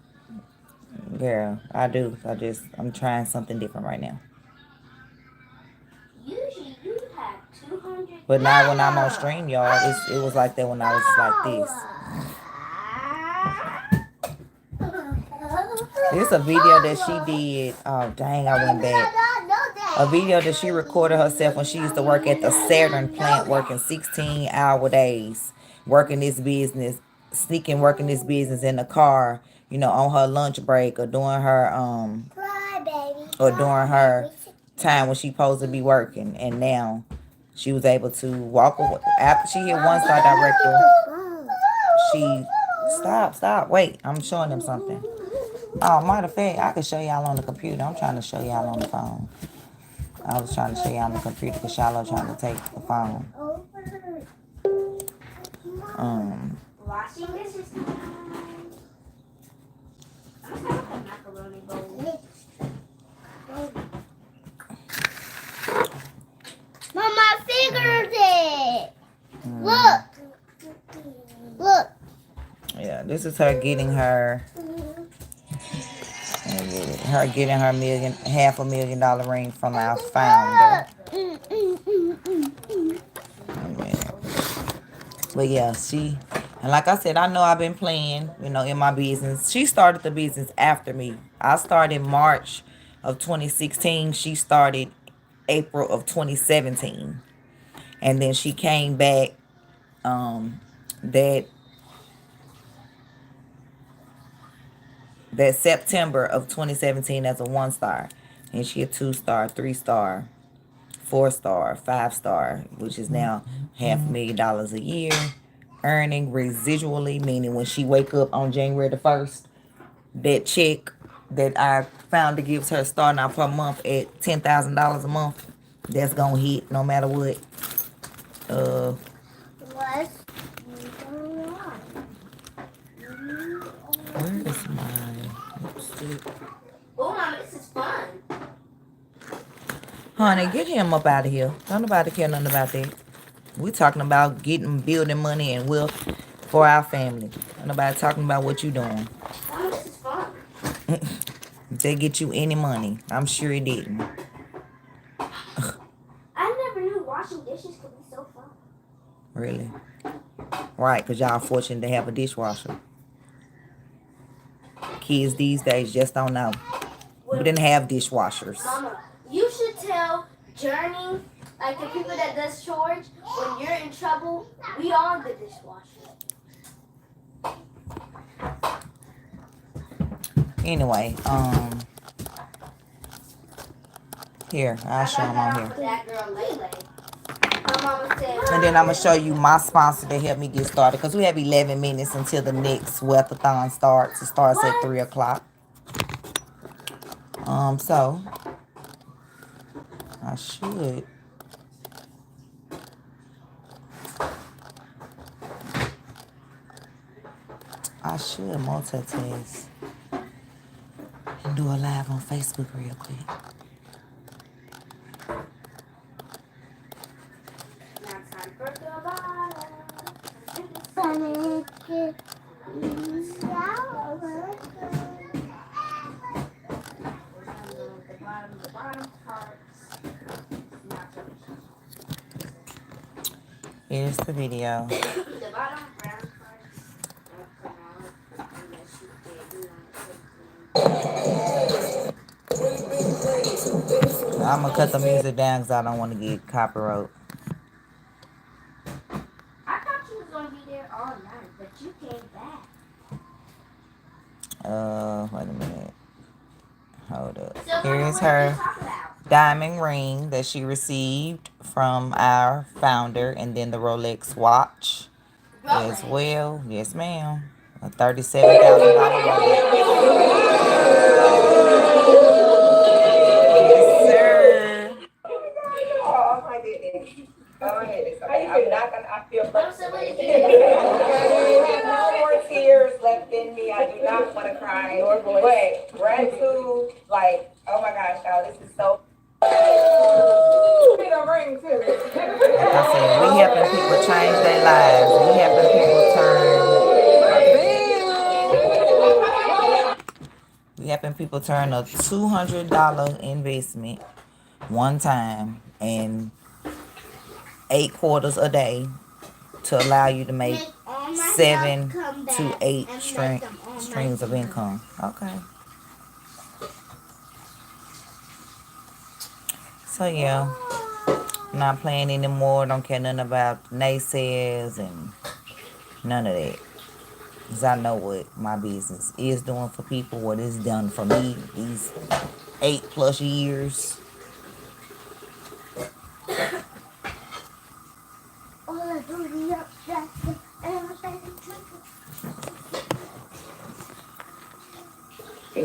Girl, I do. I'm trying something different right now. Usually you have 200. But now when I'm on StreamYard, it was like that when I was like this. This is a video that she did. Oh, dang, I went back. A video that she recorded herself when she used to work at the Saturn plant, working 16-hour days, working this business, working this business in the car, you know, on her lunch break or during her time when she supposed to be working. And now she was able to walk away. After she hit one star director, she stop. Wait, I'm showing them something. Oh, matter of fact, I can show y'all on the computer. I'm trying to show y'all on the phone. I was trying to show y'all on the computer because y'all are trying to take the phone. Washing dishes. I'm gonna have a macaroni bowl. Mom, my finger's it. Look. Yeah, this is her getting her $500,000 ring from our founder. But yeah, and like I said, I know I've been playing, you know, in my business. She started the business after me. I started March of 2016. She started April of 2017. And then she came back that September of 2017 as a 1-star. And she a 2-star, 3-star, 4-star, 5-star, which is now $500,000 a year, earning residually, meaning when she wake up on January the 1st, that check that our founder gives her starting out per month at $10,000 a month, that's gonna hit no matter what. Where is my lipstick? Oh, Mama, this is fun. Honey, get him up out of here. Don't nobody care nothing about that. We talking about building money and wealth for our family. Don't nobody talking about what you doing. Mama, this is fun. If they get you any money, I'm sure it didn't. I never knew washing dishes could be so fun. Really? Right, because y'all fortunate to have a dishwasher. Kids these days just don't know. We didn't have dishwashers. Mama, you should tell Journey, like the people that does chores, when you're in trouble, we are the dishwasher. Anyway, here, I'll show them on here. That girl Lele. My mama said, And then I'm going to show you my sponsor that helped me get started. Because we have 11 minutes until the next Wealth-A-Thon starts. It starts at 3 o'clock. So, I should multitask and do a live on Facebook real quick. now time for the bottom. The bottom parts. Here's the video. The bottom brown parts don't come out unless you did. I'm going to cut the music down because I don't want to get copyright. I thought you was gonna be there all night, but you came back. Wait a minute. Hold up. So Here is what her did you talk about? diamond ring that she received from our founder, and then the Rolex watch as well. Yes, ma'am. A $37,000 Rolex. Yes, sir. Oh my goodness. Go ahead. I'm not gonna, I feel frustrated. Okay. I have no more tears left in me. I do not want to cry. But gratitude, like, oh my gosh, y'all, this is so. Like I said, we helping people change their lives. We helping people turn a $200 investment one time and 8 quarters a day to allow you to make 7 to 8 streams of income. Okay. So yeah, not playing anymore. Don't care nothing about naysayers and none of that. Because I know what my business is doing for people, what it's done for me these 8+ years.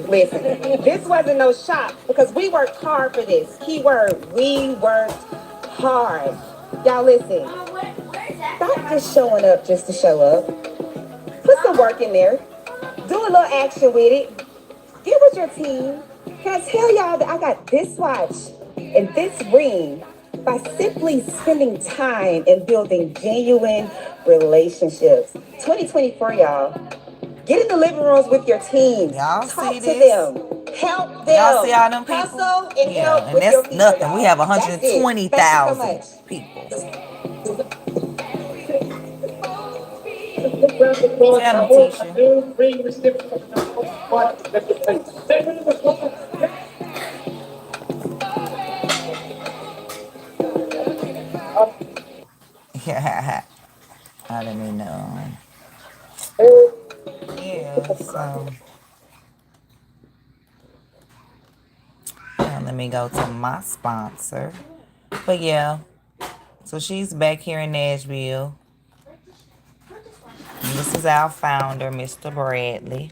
Listen, this wasn't no shop because we worked hard for this. Keyword, we worked hard. Y'all listen, stop just showing up just to show up. Put some work in there. Do a little action with it. Get with your team. Can I tell y'all that I got this watch and this ring by simply spending time and building genuine relationships. 2024, y'all. Get in the living rooms with your team. Y'all Talk see to this? them. Help them. Y'all see all them people? Hustle and Yeah, help and with your that's people, nothing. y'all. We have That's it. Thank you so 120,000 much. people. Tell Tell them, Tisha. Yeah, I don't even know. Yeah, so now let me go to my sponsor. But yeah, so she's back here in Nashville. And this is our founder, Mr. Bradley.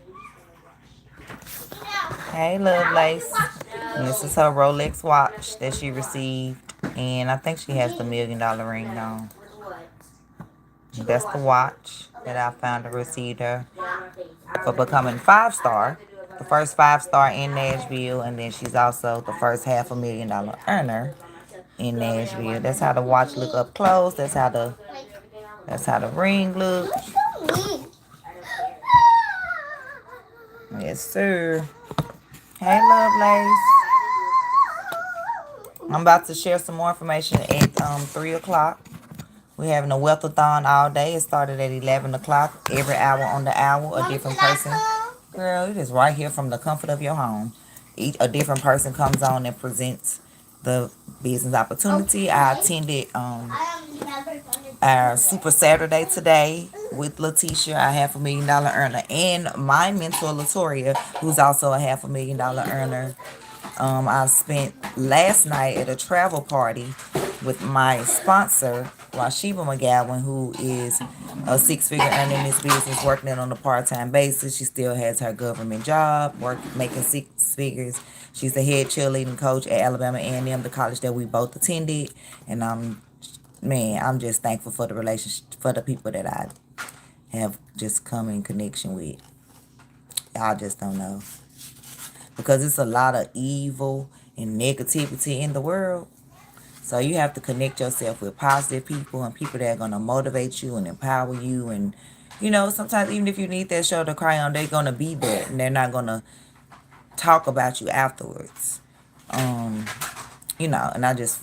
Hey, Lovelace. And this is her Rolex watch that she received. And I think she has the $1 million ring on. That's the watch that our founder received her for becoming 5-star. The first 5-star in Nashville. And then she's also the first $500,000 earner in Nashville. That's how the watch look up close. That's how the ring looks. Yes, sir. Hey, Lovelace. I'm about to share some more information at 3 o'clock. We're having a Wealth-A-Thon all day. It started at 11 o'clock. Every hour on the hour, a different person. Girl, it is right here from the comfort of your home. A different person comes on and presents the business opportunity. I attended our Super Saturday today with Letitia, our $500,000 earner, and my mentor Latoria, who's also a $500,000 earner. I spent last night at a travel party with my sponsor, Washiba McGowan, who is a 6-figure earner in this business, working it on a part-time basis. She still has her government job, making 6 figures. She's the head cheerleading coach at Alabama A&M, the college that we both attended. And I'm just thankful for the relationship, for the people that I have just come in connection with. Y'all just don't know. Because it's a lot of evil and negativity in the world. So you have to connect yourself with positive people and people that are going to motivate you and empower you. And, sometimes even if you need that shoulder to cry on, they're going to be there. And they're not going to talk about you afterwards. And I just,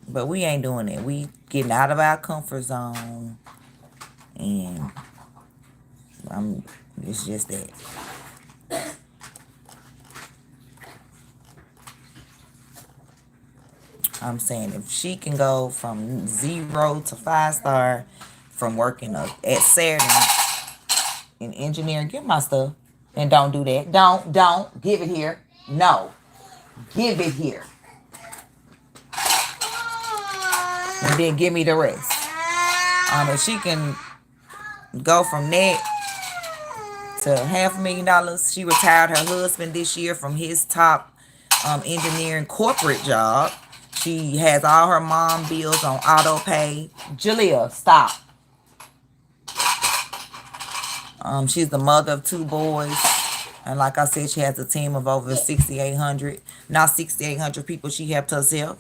But we ain't doing it. We getting out of our comfort zone. And it's just that. I'm saying if she can go from 0 to 5-star from working at Saturn in engineering, give my stuff. And don't do that. Don't. Give it here. No. Give it here. And then give me the rest. If she can go from that to $500,000, she retired her husband this year from his top engineering corporate job. She has all her mom bills on auto pay. Jalea, stop. She's the mother of 2 boys. And like I said, she has a team of over 6,800. Not 6,800 people she helped herself.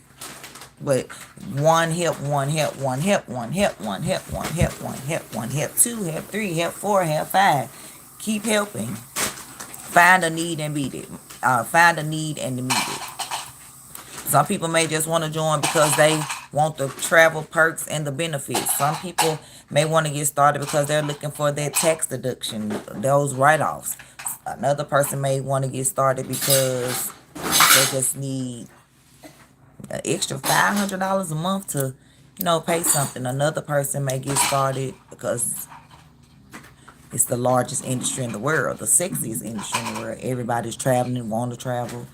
But one help, one help, one help, one help, one help, one help, one help, one help, 2 help, 3 help, 4 help, 5. Keep helping. Find a need and meet it. Find a need and meet it. Some people may just want to join because they want the travel perks and the benefits. Some people may want to get started because they're looking for their tax deduction, those write-offs. Another person may want to get started because they just need an extra $500 a month to, pay something. Another person may get started because it's the largest industry in the world, the sexiest industry in the world. Everybody's traveling, want to travel.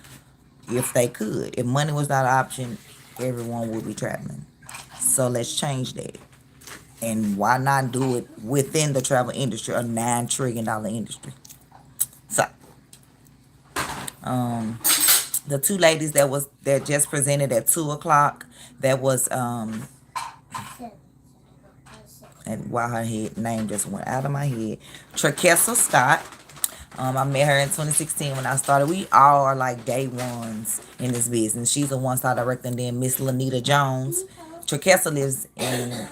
If they could. If money was not an option, everyone would be traveling. So let's change that. And why not do it within the travel industry, a $9 trillion industry? So, the 2 ladies that just presented at 2:00, that was and while her name just went out of my head, Trakessa Scott. I met her in 2016 when I started. We all are like day ones in this business. She's the one star director, and then Miss Lanita Jones. Trakessa lives in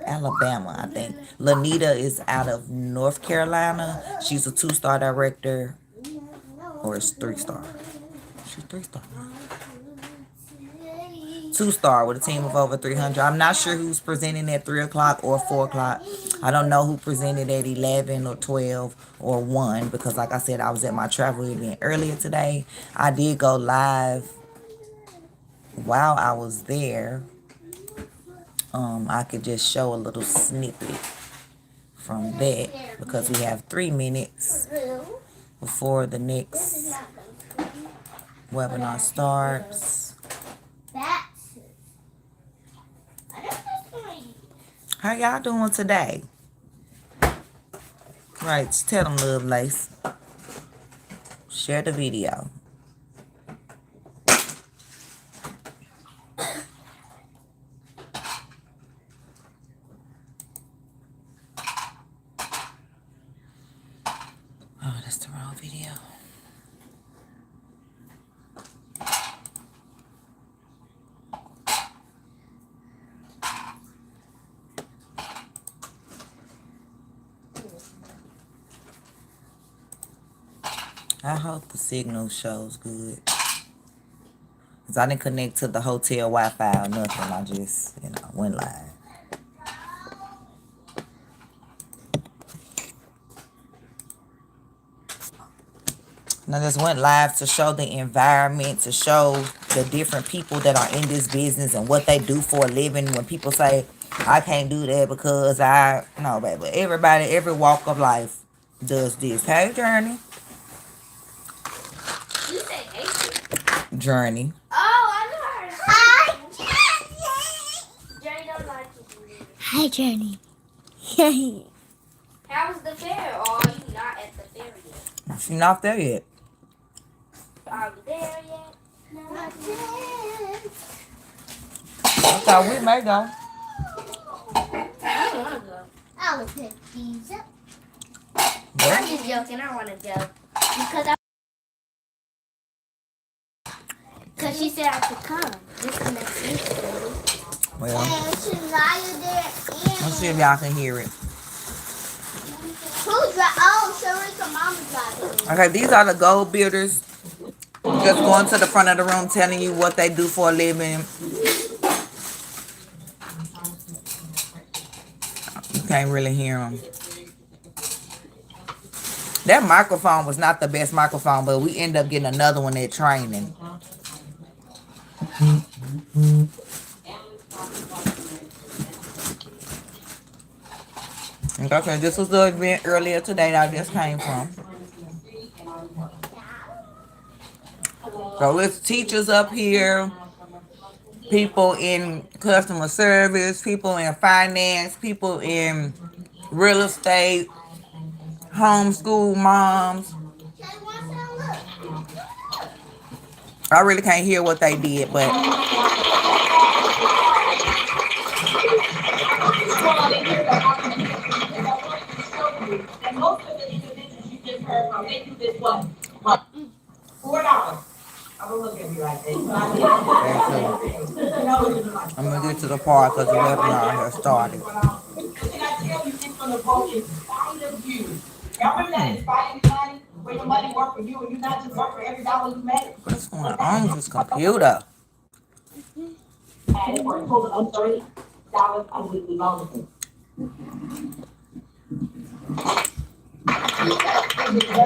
Alabama, I think. Lanita is out of North Carolina. She's a 2-star director. Or it's 3-star. She's 3-star. 2-star with a team of over 300. I'm not sure who's presenting at 3:00 or 4:00. I don't know who presented at 11 or 12 or 1 because, like I said, I was at my travel event earlier today. I did go live while I was there. I could just show a little snippet from that because we have 3 minutes before the next webinar starts. How y'all doing today? Right, tell them, Lovelace. Share the video. Oh, that's the wrong video. I hope the signal shows good. Because I didn't connect to the hotel Wi-Fi or nothing. I just, went live. And I just went live to show the environment, to show the different people that are in this business and what they do for a living. When people say, I can't do that because no, baby. Everybody, every walk of life does this. Hey, Journey. You say hey. Journey. Oh, I know her. Hi, Journey don't like it. Hi, Journey. How was the fair? Oh, you not at the fair yet. She's not there yet. Are we there yet? Not yet. I thought we may go. I don't want to go. I'll pick these up. I'm just joking. I want to go. Because she said I could come. This is next week, baby. Well, And she's not there. let's see if y'all can hear it. Who's driving? Oh, Sharika, Mama's driving. Okay, these are the goal builders. Just going to the front of the room telling you what they do for a living. You can't really hear them. That microphone was not the best microphone, but we end up getting another one at training. Okay, this was the event earlier today that I just came from. So it's teachers up here, people in customer service, people in finance, people in real estate, homeschool moms. I really can't hear what they did, but most of the individuals you just heard from, they do this what? $4. I don't look at me like that. You know, I'm gonna get to the part because the webinar has started. But can I tell you, it's gonna go inside of you. Y'all remember that inspired money, where your money work for you and you not just work for every dollar you make? What's going on with this computer? And it works a total of $30 a weekly bonus.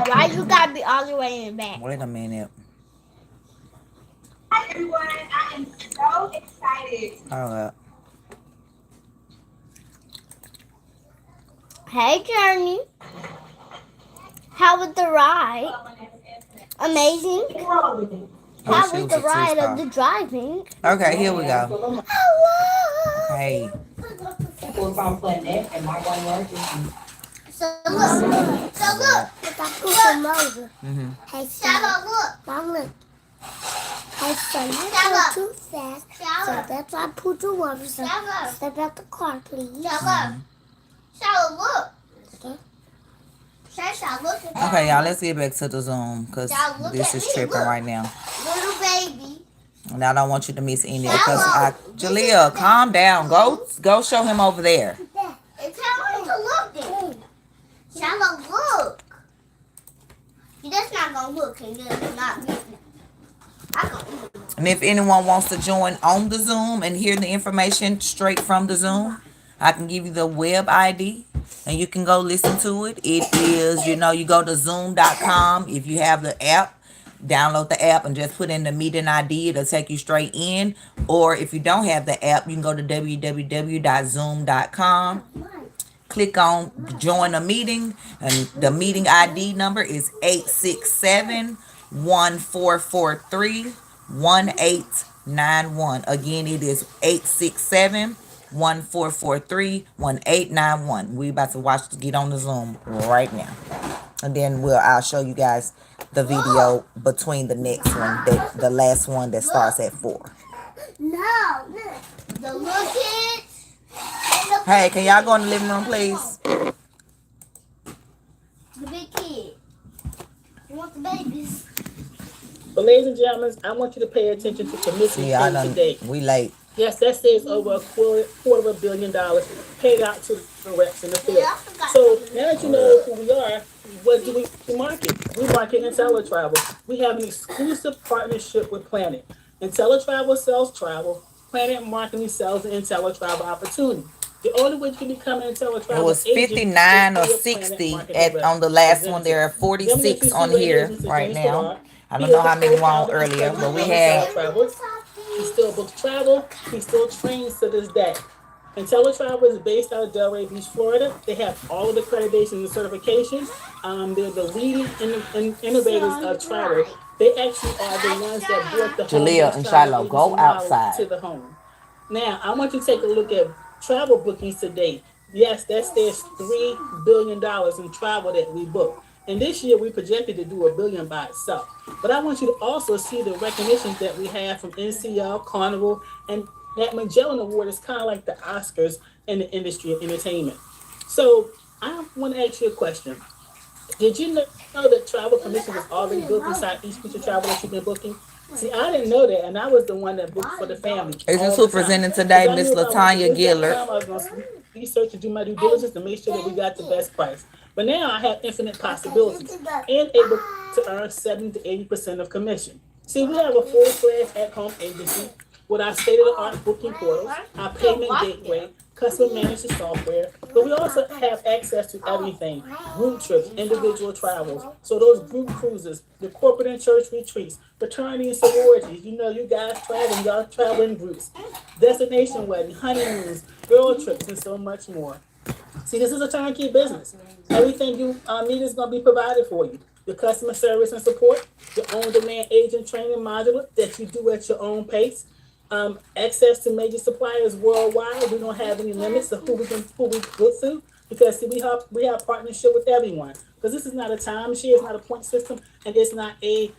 Why you gotta be all the way in the back? Wait a minute. Hi everyone, I am so excited. Hold up. Hey, Journey. How was the ride? Amazing. How was the ride of the driving? Okay, here we go. Hello. Hey. So look. If I put them over. Hey, Stella, look. Mom, look. Hey, son, you go too fast. So that's why I put you over. So step out the car, please. Stella, look. Okay. Stella, look at Okay, y'all, let's get back to the Zoom because this is tripping right now. little baby. And I don't want you to miss any because Jalea, calm down. Go show him over there. It's time to look there. Stella, look. You're just not gonna look and you're not listening. And if anyone wants to join on the Zoom and hear the information straight from the Zoom, I can give you the web ID and you can go listen to it. It is, you go to zoom.com. If you have the app, download the app and just put in the meeting ID. It'll take you straight in. Or if you don't have the app, you can go to www.zoom.com. Click on join a meeting and the meeting ID number is 867-1443-1891. Again, it is 867-1443-1891. We about to get on the Zoom right now. And then I'll show you guys the video between the next one, the last one that starts at 4. No, the little kids. Hey, can y'all go in the living room, please? The big kid. You want the babies? But ladies and gentlemen, I want you to pay attention to commission today. We late. Yes, that says over $250 million paid out to the reps in the field. So now that you know who we are, what do we market? We market IntelliTravel. We have an exclusive partnership with Planet. IntelliTravel sells travel. Planet Marketing sells the IntelliTravel opportunity. The only way you can become an IntelliTravel It was 59 or 60 on the last one. There are 46 on here right now. I don't know how many were on earlier, but we had. He still books travel. He still trains to this day. IntelliTravel is based out of Delray Beach, Florida. They have all of the accreditations and certifications. They're the leading innovators of travel. They actually are the ones that brought the Jalea and Shiloh, go outside to the home. Now, I want you to take a look at travel bookings today. Yes, there's $3 billion in travel that we book. And this year we projected to do $1 billion by itself. But I want you to also see the recognitions that we have from NCL, Carnival, and that Magellan Award is kind of like the Oscars in the industry of entertainment. So I want to ask you a question. Did you know that travel commission was already built inside each piece of travel that you've been booking? See, I didn't know that, and I was the one that booked for the family. Isn't who presenting today, Miss LaTanya Gillard? I was going to research and do my due diligence to make sure that we got the best price. But now I have infinite possibilities and able to earn 70 to 80% of commission. See, we have a full-fledged at-home agency with our state-of-the-art booking portals, our payment gateway, customer management software, but we also have access to everything: group trips, individual travels. So those group cruises, the corporate and church retreats, fraternity and sororities. You guys travel in groups, destination wedding, honeymoons, girl trips, and so much more. See, this is a turnkey business. Everything you need is going to be provided for you. Your customer service and support, your own demand agent training module that you do at your own pace. Access to major suppliers worldwide. We don't have any limits of who we go through, because see, we have partnership with everyone. Because this is not a timeshare, it's not a point system, and it's not a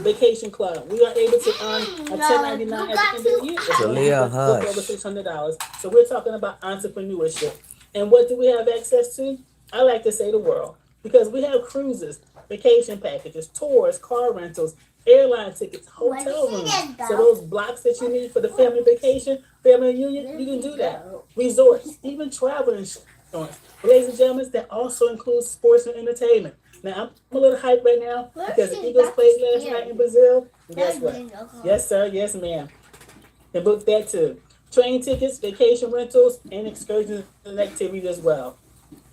vacation club. We are able to earn a 1099 at the end of the year. Jalea, hush. Over $600. So we're talking about entrepreneurship. And what do we have access to? I like to say the world. because we have cruises, vacation packages, tours, car rentals, airline tickets, hotel rooms. So those blocks that you need for the family vacation, family reunion, you can do that. Resorts, even travel insurance. Ladies and gentlemen, that also includes sports and entertainment. Now, I'm a little hyped right now because the Eagles played last night in Brazil. And guess what? Yes, sir. Yes, ma'am. And book that too. Train tickets, vacation rentals, and excursions and activities as well.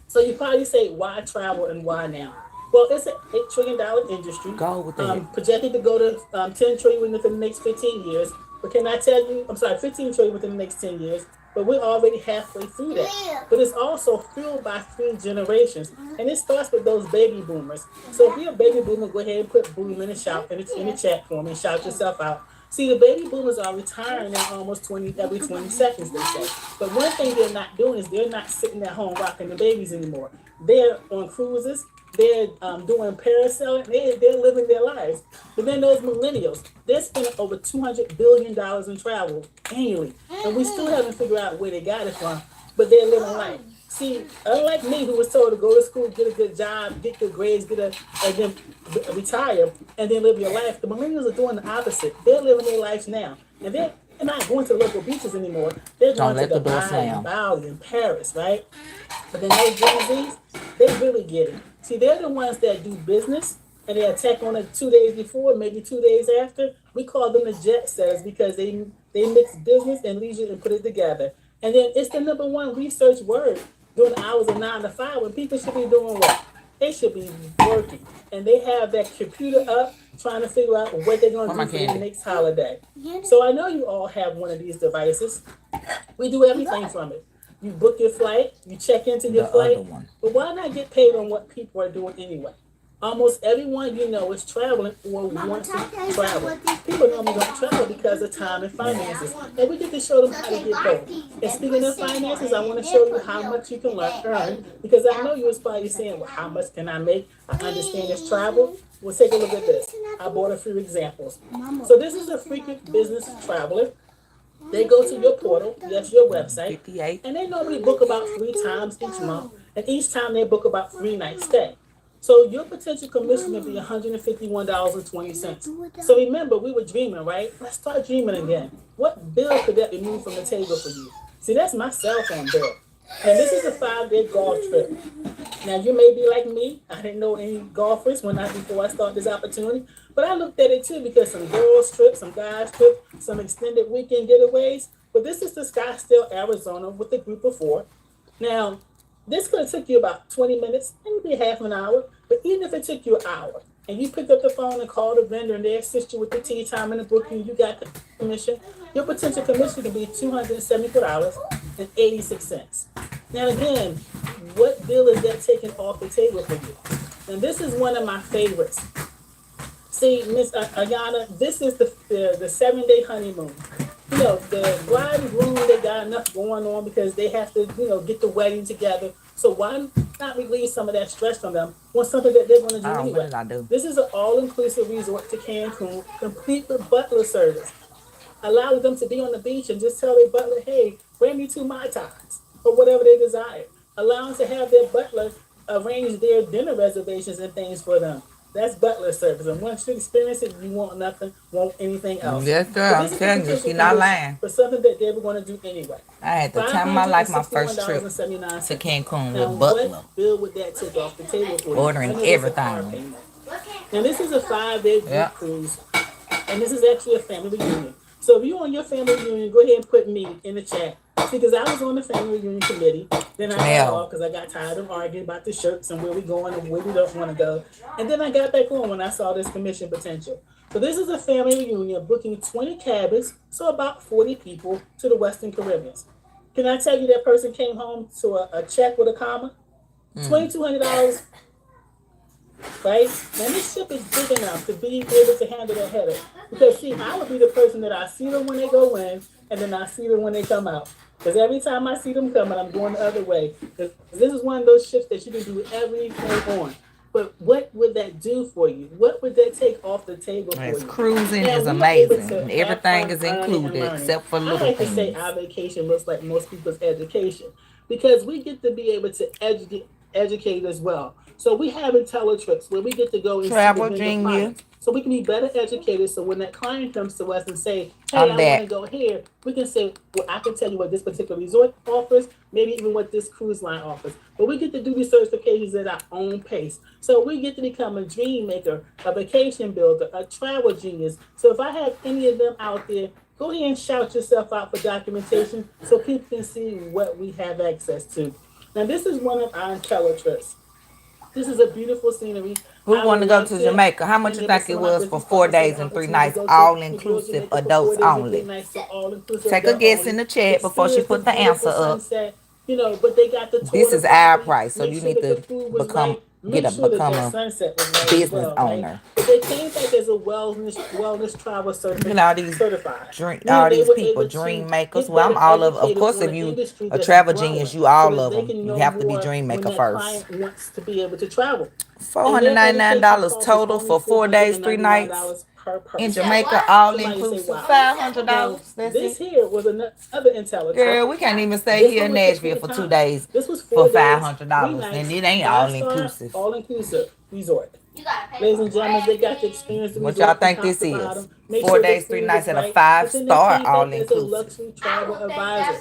So you probably say, why travel and why now? Well, it's an $8 trillion industry. Go with that. Projected to go to 10 trillion within the next 15 years. But can I tell you, 15 trillion within the next 10 years. But we're already halfway through that. But it's also fueled by 3 generations. And it starts with those baby boomers. So if you're a baby boomer, go ahead and put boom in the chat for me and shout yourself out. See, the baby boomers are retiring in almost every 20 seconds, they say. But one thing they're not doing is they're not sitting at home rocking the babies anymore. They're on cruises. They're doing parasailing. They're living their lives. But then those millennials, they're spending over $200 billion in travel annually. And we still haven't figured out where they got it from, but they're living life. See, unlike me, who was told to go to school, get a good job, get good grades, and then retire, and then live your life, the millennials are doing the opposite. They're living their lives now. And they're not going to the local beaches anymore. They're going to Dubai and Bali and Paris, right? But then those Gen Zs, they really get it. See, they're the ones that do business, and they attack on it 2 days before, maybe 2 days after. We call them the jet setters because they mix business and leisure and put it together. And then it's the number one research word during the hours of 9 to 5 when people should be doing what? They should be working. And they have that computer up trying to figure out what they're going to do for the next holiday. So I know you all have one of these devices. We do everything from it. You book your flight, you check into your flight, but why not get paid on what people are doing anyway? Almost everyone you know is traveling or wants to travel. People normally don't travel because of time and finances. And we get to show them how to get both. And speaking of finances, I want to show you how much you can earn. Because I know you was probably saying, well, how much can I make? I understand it's travel. Well, take a look at this. I bought a few examples. So this is a frequent business traveler. They go to your portal, that's your website, and they normally book about 3 times each month. And each time they book about 3 nights stay. So your potential commission will be $151.20. So remember, we were dreaming, right? Let's start dreaming again. What bill could that remove from the table for you? See, that's my cell phone bill. And this is a 5-day golf trip. Now, you may be like me. I didn't know any golfers before I started this opportunity. But I looked at it too because some girls trip, some guys trip, some extended weekend getaways. But this is to Scottsdale, Arizona with a group of 4. Now, this could have took you about 20 minutes, maybe half an hour. But even if it took you an hour and you picked up the phone and called the vendor and they assist you with the tea time and the booking, you got the commission, your potential commission could be $274.86. Now again, what bill is that taking off the table for you? And this is one of my favorites. See, Miss Ayana, this is the 7-day honeymoon. You know, the bride and groom, they got enough going on because they have to, get the wedding together. So why not relieve some of that stress from them on something that they're going to do anyway? This is an all-inclusive resort to Cancun, complete with butler service. Allow them to be on the beach and just tell their butler, hey, bring me 2 Mai Tais, or whatever they desire. Allow them to have their butler arrange their dinner reservations and things for them. That's butler service. And once you experience it, you want nothing, want anything else. Yes, girl. I'm telling you, she's not lying. For something that they were going to do anyway. I had the time of my life, my first trip to Cancun with butler. What bill would that take off the table for you? Ordering everything. Now, this is a 5-day group cruise. And this is actually a family reunion. So if you're on your family reunion, go ahead and put me in the chat. See, because I was on the family reunion committee. Then I got off because I got tired of arguing about the shirts and where we going and where we don't want to go. And then I got back on when I saw this commission potential. So this is a family reunion booking 20 cabins, so about 40 people to the Western Caribbean. Can I tell you that person came home to a check with a comma? $2,200. Right? Now this ship is big enough to be able to handle that headache. Because see, I would be the person that I see them when they go in, and then I see them when they come out. Because every time I see them coming, I'm going the other way. Because this is one of those ships that you can do everything on. But what would that do for you? What would that take off the table for you? Cruising is amazing. Everything is included except for little things. I like to say our vacation looks like most people's education. Because we get to be able to educated as well. So we have IntelliTrips where we get to go and Travel see the vendor Genius. products. So we can be better educated. So when that client comes to us and say, hey, I'm I back. want to go here, we can say, well, I can tell you what this particular resort offers, maybe even what this cruise line offers. But we get to do these certifications at our own pace. So we get to become a dream maker, a vacation builder, a travel genius. So if I have any of them out there, go ahead and shout yourself out for documentation so people can see what we have access to. Now, this is one of our IntelliTrips. This is a beautiful scenery. Who want to go to Jamaica? How much you think it was for 4 days and 3 nights, all inclusive, adults only? Take a guess in the chat before she put the answer up. You know, but they got the This is our price, so you need to become a business owner. But they came back as a wellness travel certified. Look at all these all these people, dream makers. Well, I'm all of course, if you a travel genius, you all of them. You have to be dream maker first. Wants to be able to travel. $499 total for 4 days, 3 nights in Jamaica, all inclusive. $500. This here was another IntelliTrip. Girl, we can't even stay here in Nashville for 2 days for $500, and it ain't all inclusive. All inclusive resort. Ladies and gentlemen, they got to experience the What resort y'all think from top this to is? bottom. Make 4 sure the days, 3 food nights is at a right. 5-star, But then all they came back as a inclusive. luxury travel advisor,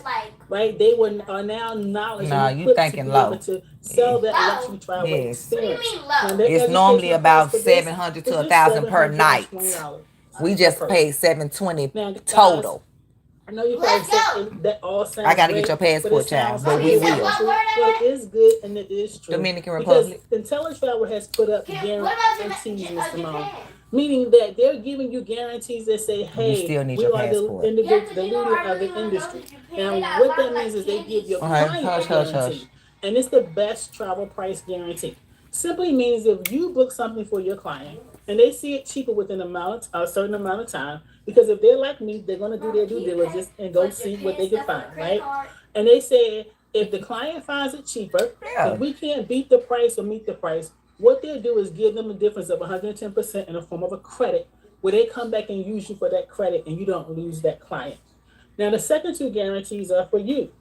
right? They are now knowledge. Nah, and you equipped thinking to be low. able to sell that luxury travel Yes. experience. Now, It's normally about $700 to $1,000 per night. We just paid $720 total. I know you probably said that all sounds I gotta great, get your passport, child, but we will. Well, it is good and it is true. Dominican Republic. Because IntelliTravel has put up guarantees, Mr. Simone. Meaning that they're giving you guarantees that say, hey, still need we your are passport. the leader of the industry. And what that means is they give your client a guarantee. And it's the best travel price guarantee. Simply means if you book something for your client and they see it cheaper within a certain amount of time, because if they're like me, they're going to do their due diligence and go see what they can find, right? And they say if the client finds it cheaper, if we can't beat the price or meet the price, what they'll do is give them a difference of 110% in the form of a credit, where they come back and use you for that credit and you don't lose that client. Now, the second 2 guarantees are for you.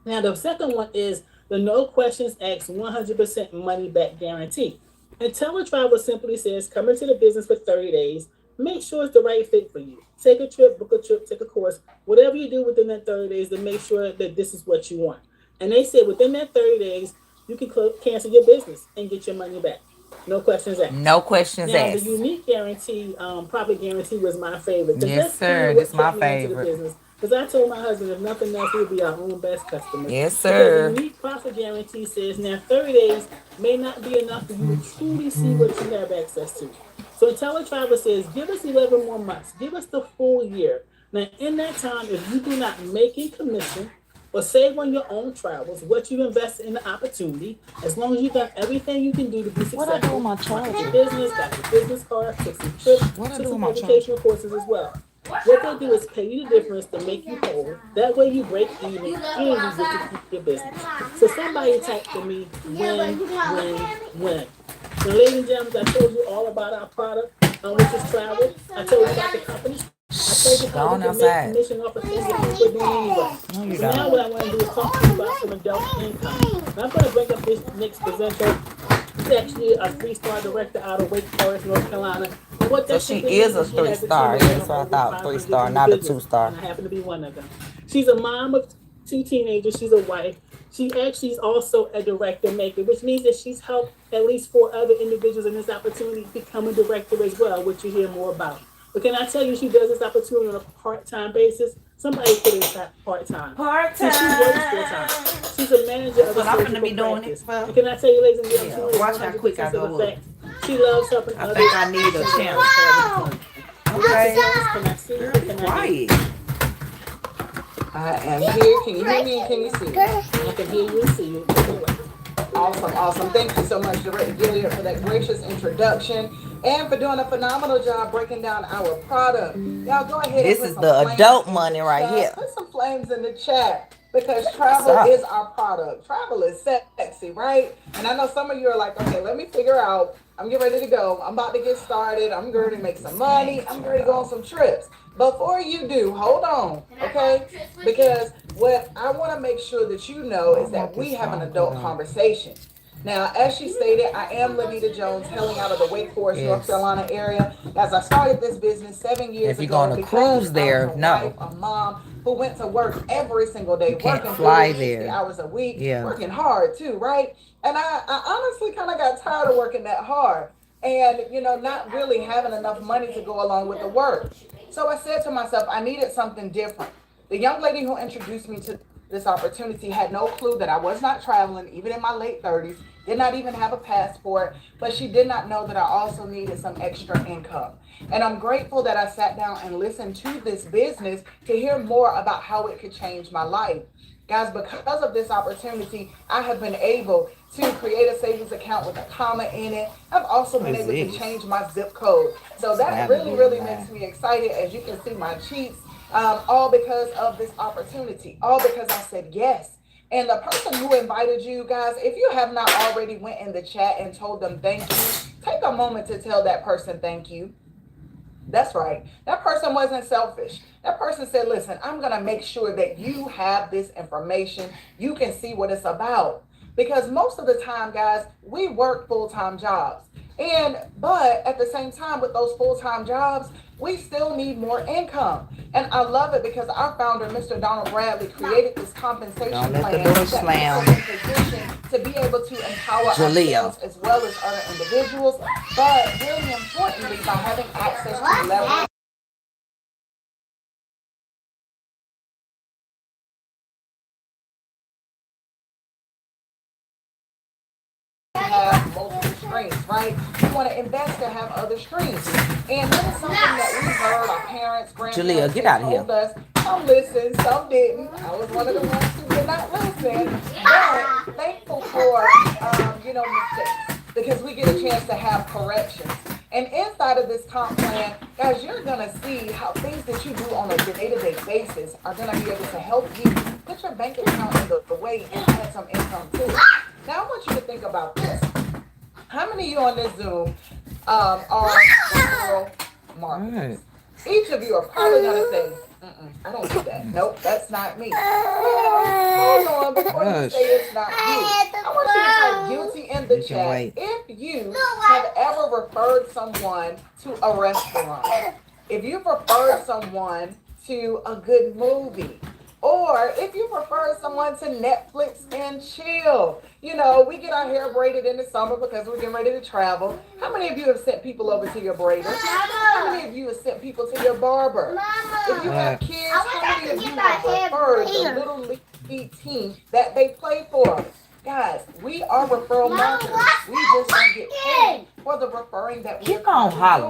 Now, the second one is the no questions asked 100% money back guarantee. IntelliTravel simply says, come into the business for 30 days. Make sure it's the right fit for you. Take a trip, book a trip, take a course, whatever you do within that 30 days to make sure that this is what you want. And they said within that 30 days, you can cancel your business and get your money back. No questions asked. No questions now, asked. The unique guarantee, profit guarantee was my favorite. Yes, sir. That's my favorite. Because I told my husband, if nothing else, we'll be our own best customer. Yes, sir. Because the unique profit guarantee says now 30 days may not be enough for you to truly see what you have access to. So IntelliTravel says, give us 11 more months. Give us the full year. Now, in that time, if you do not make a commission or save on your own travels, what you invest in the opportunity, as long as you've done everything you can do to be successful. What I do with my charger? Got your business, got your business card, took some trips, took some educational courses as well. What they do is pay you the difference to make you whole. That way you break even and you get to keep your business. So somebody typed to me, win. Now, ladies and gentlemen, I told you all about our product, which is travel. I told you about the company. I told you how we can make commission off of things that people are doing anyway. So now what I want to do is talk to you about some adult income. Now I'm going to bring up this next presenter. She's actually a 3-star director out of Wake Forest, North Carolina. So she is a 3-star. That's what I thought. 3-star, not a 2-star. And I happen to be one of them. She's a mom of 2 teenagers. She's a wife. She actually is also a director maker, which means that she's helped at least 4 other individuals in this opportunity become a director as well, which you hear more about. But can I tell you, she does this opportunity on a part-time basis. Somebody put in part-time. Part-time. She works full-time. She's a manager of a surgical practice. And can I tell you, ladies and gentlemen, watch how quick I go up. She loves helping others. I think I need a channel. Okay. Can I see her? Can I hear you? I am here. Can you hear me and can you see me? I can hear you and see you. Awesome. Thank you so much, Director Gilliard, for that gracious introduction and for doing a phenomenal job breaking down our product. Y'all go ahead. This is the adult money right here. Put some flames in the chat because travel is our product. Travel is sexy, right? And I know some of you are like, okay, let me figure out. I'm getting ready to go. I'm about to get started. I'm ready to make some money. I'm ready to go on some trips. Before you do, hold on, okay? Because what I want to make sure that you know is that we have an adult conversation. Now, as she stated, I am Lanita Jones, hailing out of the Wake Forest, North Yes. Carolina area. As I started this business 7 years If you're ago, going to because cruise I was there, a no. wife, a mom who went to work every single day, You can't working fly 40, 60 there. hours a week, Yeah. working hard too, right? And I honestly kind of got tired of working that hard and, not really having enough money to go along with the work. So I said to myself, I needed something different. The young lady who introduced me to this opportunity had no clue that I was not traveling, even in my late 30s, did not even have a passport, but she did not know that I also needed some extra income. And I'm grateful that I sat down and listened to this business to hear more about how it could change my life. Guys, because of this opportunity, I have been able to create a savings account with a comma in it. I've also been able to change my zip code. So that really, really makes me excited. As you can see my cheeks, all because of this opportunity, all because I said yes. And the person who invited you guys, if you have not already went in the chat and told them thank you, take a moment to tell that person thank you. That's right. That person wasn't selfish. That person said, listen, I'm going to make sure that you have this information. You can see what it's about. Because most of the time, guys, we work full-time jobs. But at the same time, with those full-time jobs, we still need more income. And I love it because our founder, Mr. Donald Bradley, created this compensation Don't let the plan door that slam. puts us in position to be able to empower ourselves as well as other individuals. But really importantly, by having access to leverage have multiple streams, right? We want to invest to have other streams. And that is something that we heard our parents, grandparents, Get out of here. told us. Some listened, some didn't. I was one of the ones who did not listen. But thankful for, mistakes because we get a chance to have corrections. And inside of this comp plan, guys, you're going to see how things that you do on a day-to-day basis are going to be able to help you put your bank account in the way and add some income to it. Now, I want you to think about this. How many of you on this Zoom are referral marketers? Each of you are probably going to say, I don't do that. Nope, that's not me. Hold on, before you say it's not you, I want you to type guilty in the chat if you have ever referred someone to a restaurant, if you've referred someone to a good movie, or if you prefer someone to Netflix and chill. We get our hair braided in the summer because we're getting ready to travel. How many of you have sent people over to your braider? How many of you have sent people to your barber? If you have kids, how many of you have referred the little league team that they play for? Guys, we are referral marketers. We just don't get paid for the referring that we're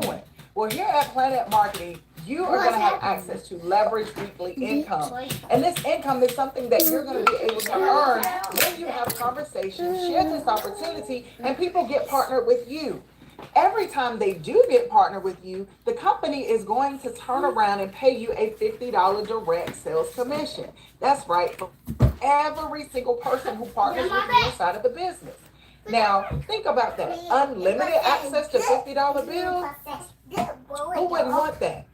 doing. Well, here at Planet Marketing, you are going to have access to leverage weekly income. And this income is something that you're going to be able to earn when you have conversations, share this opportunity, and people get partnered with you. Every time they do get partnered with you, the company is going to turn around and pay you a $50 direct sales commission. That's right, for every single person who partners with you inside of the business. Now, think about that. Unlimited access to $50 bills? Who wouldn't want that?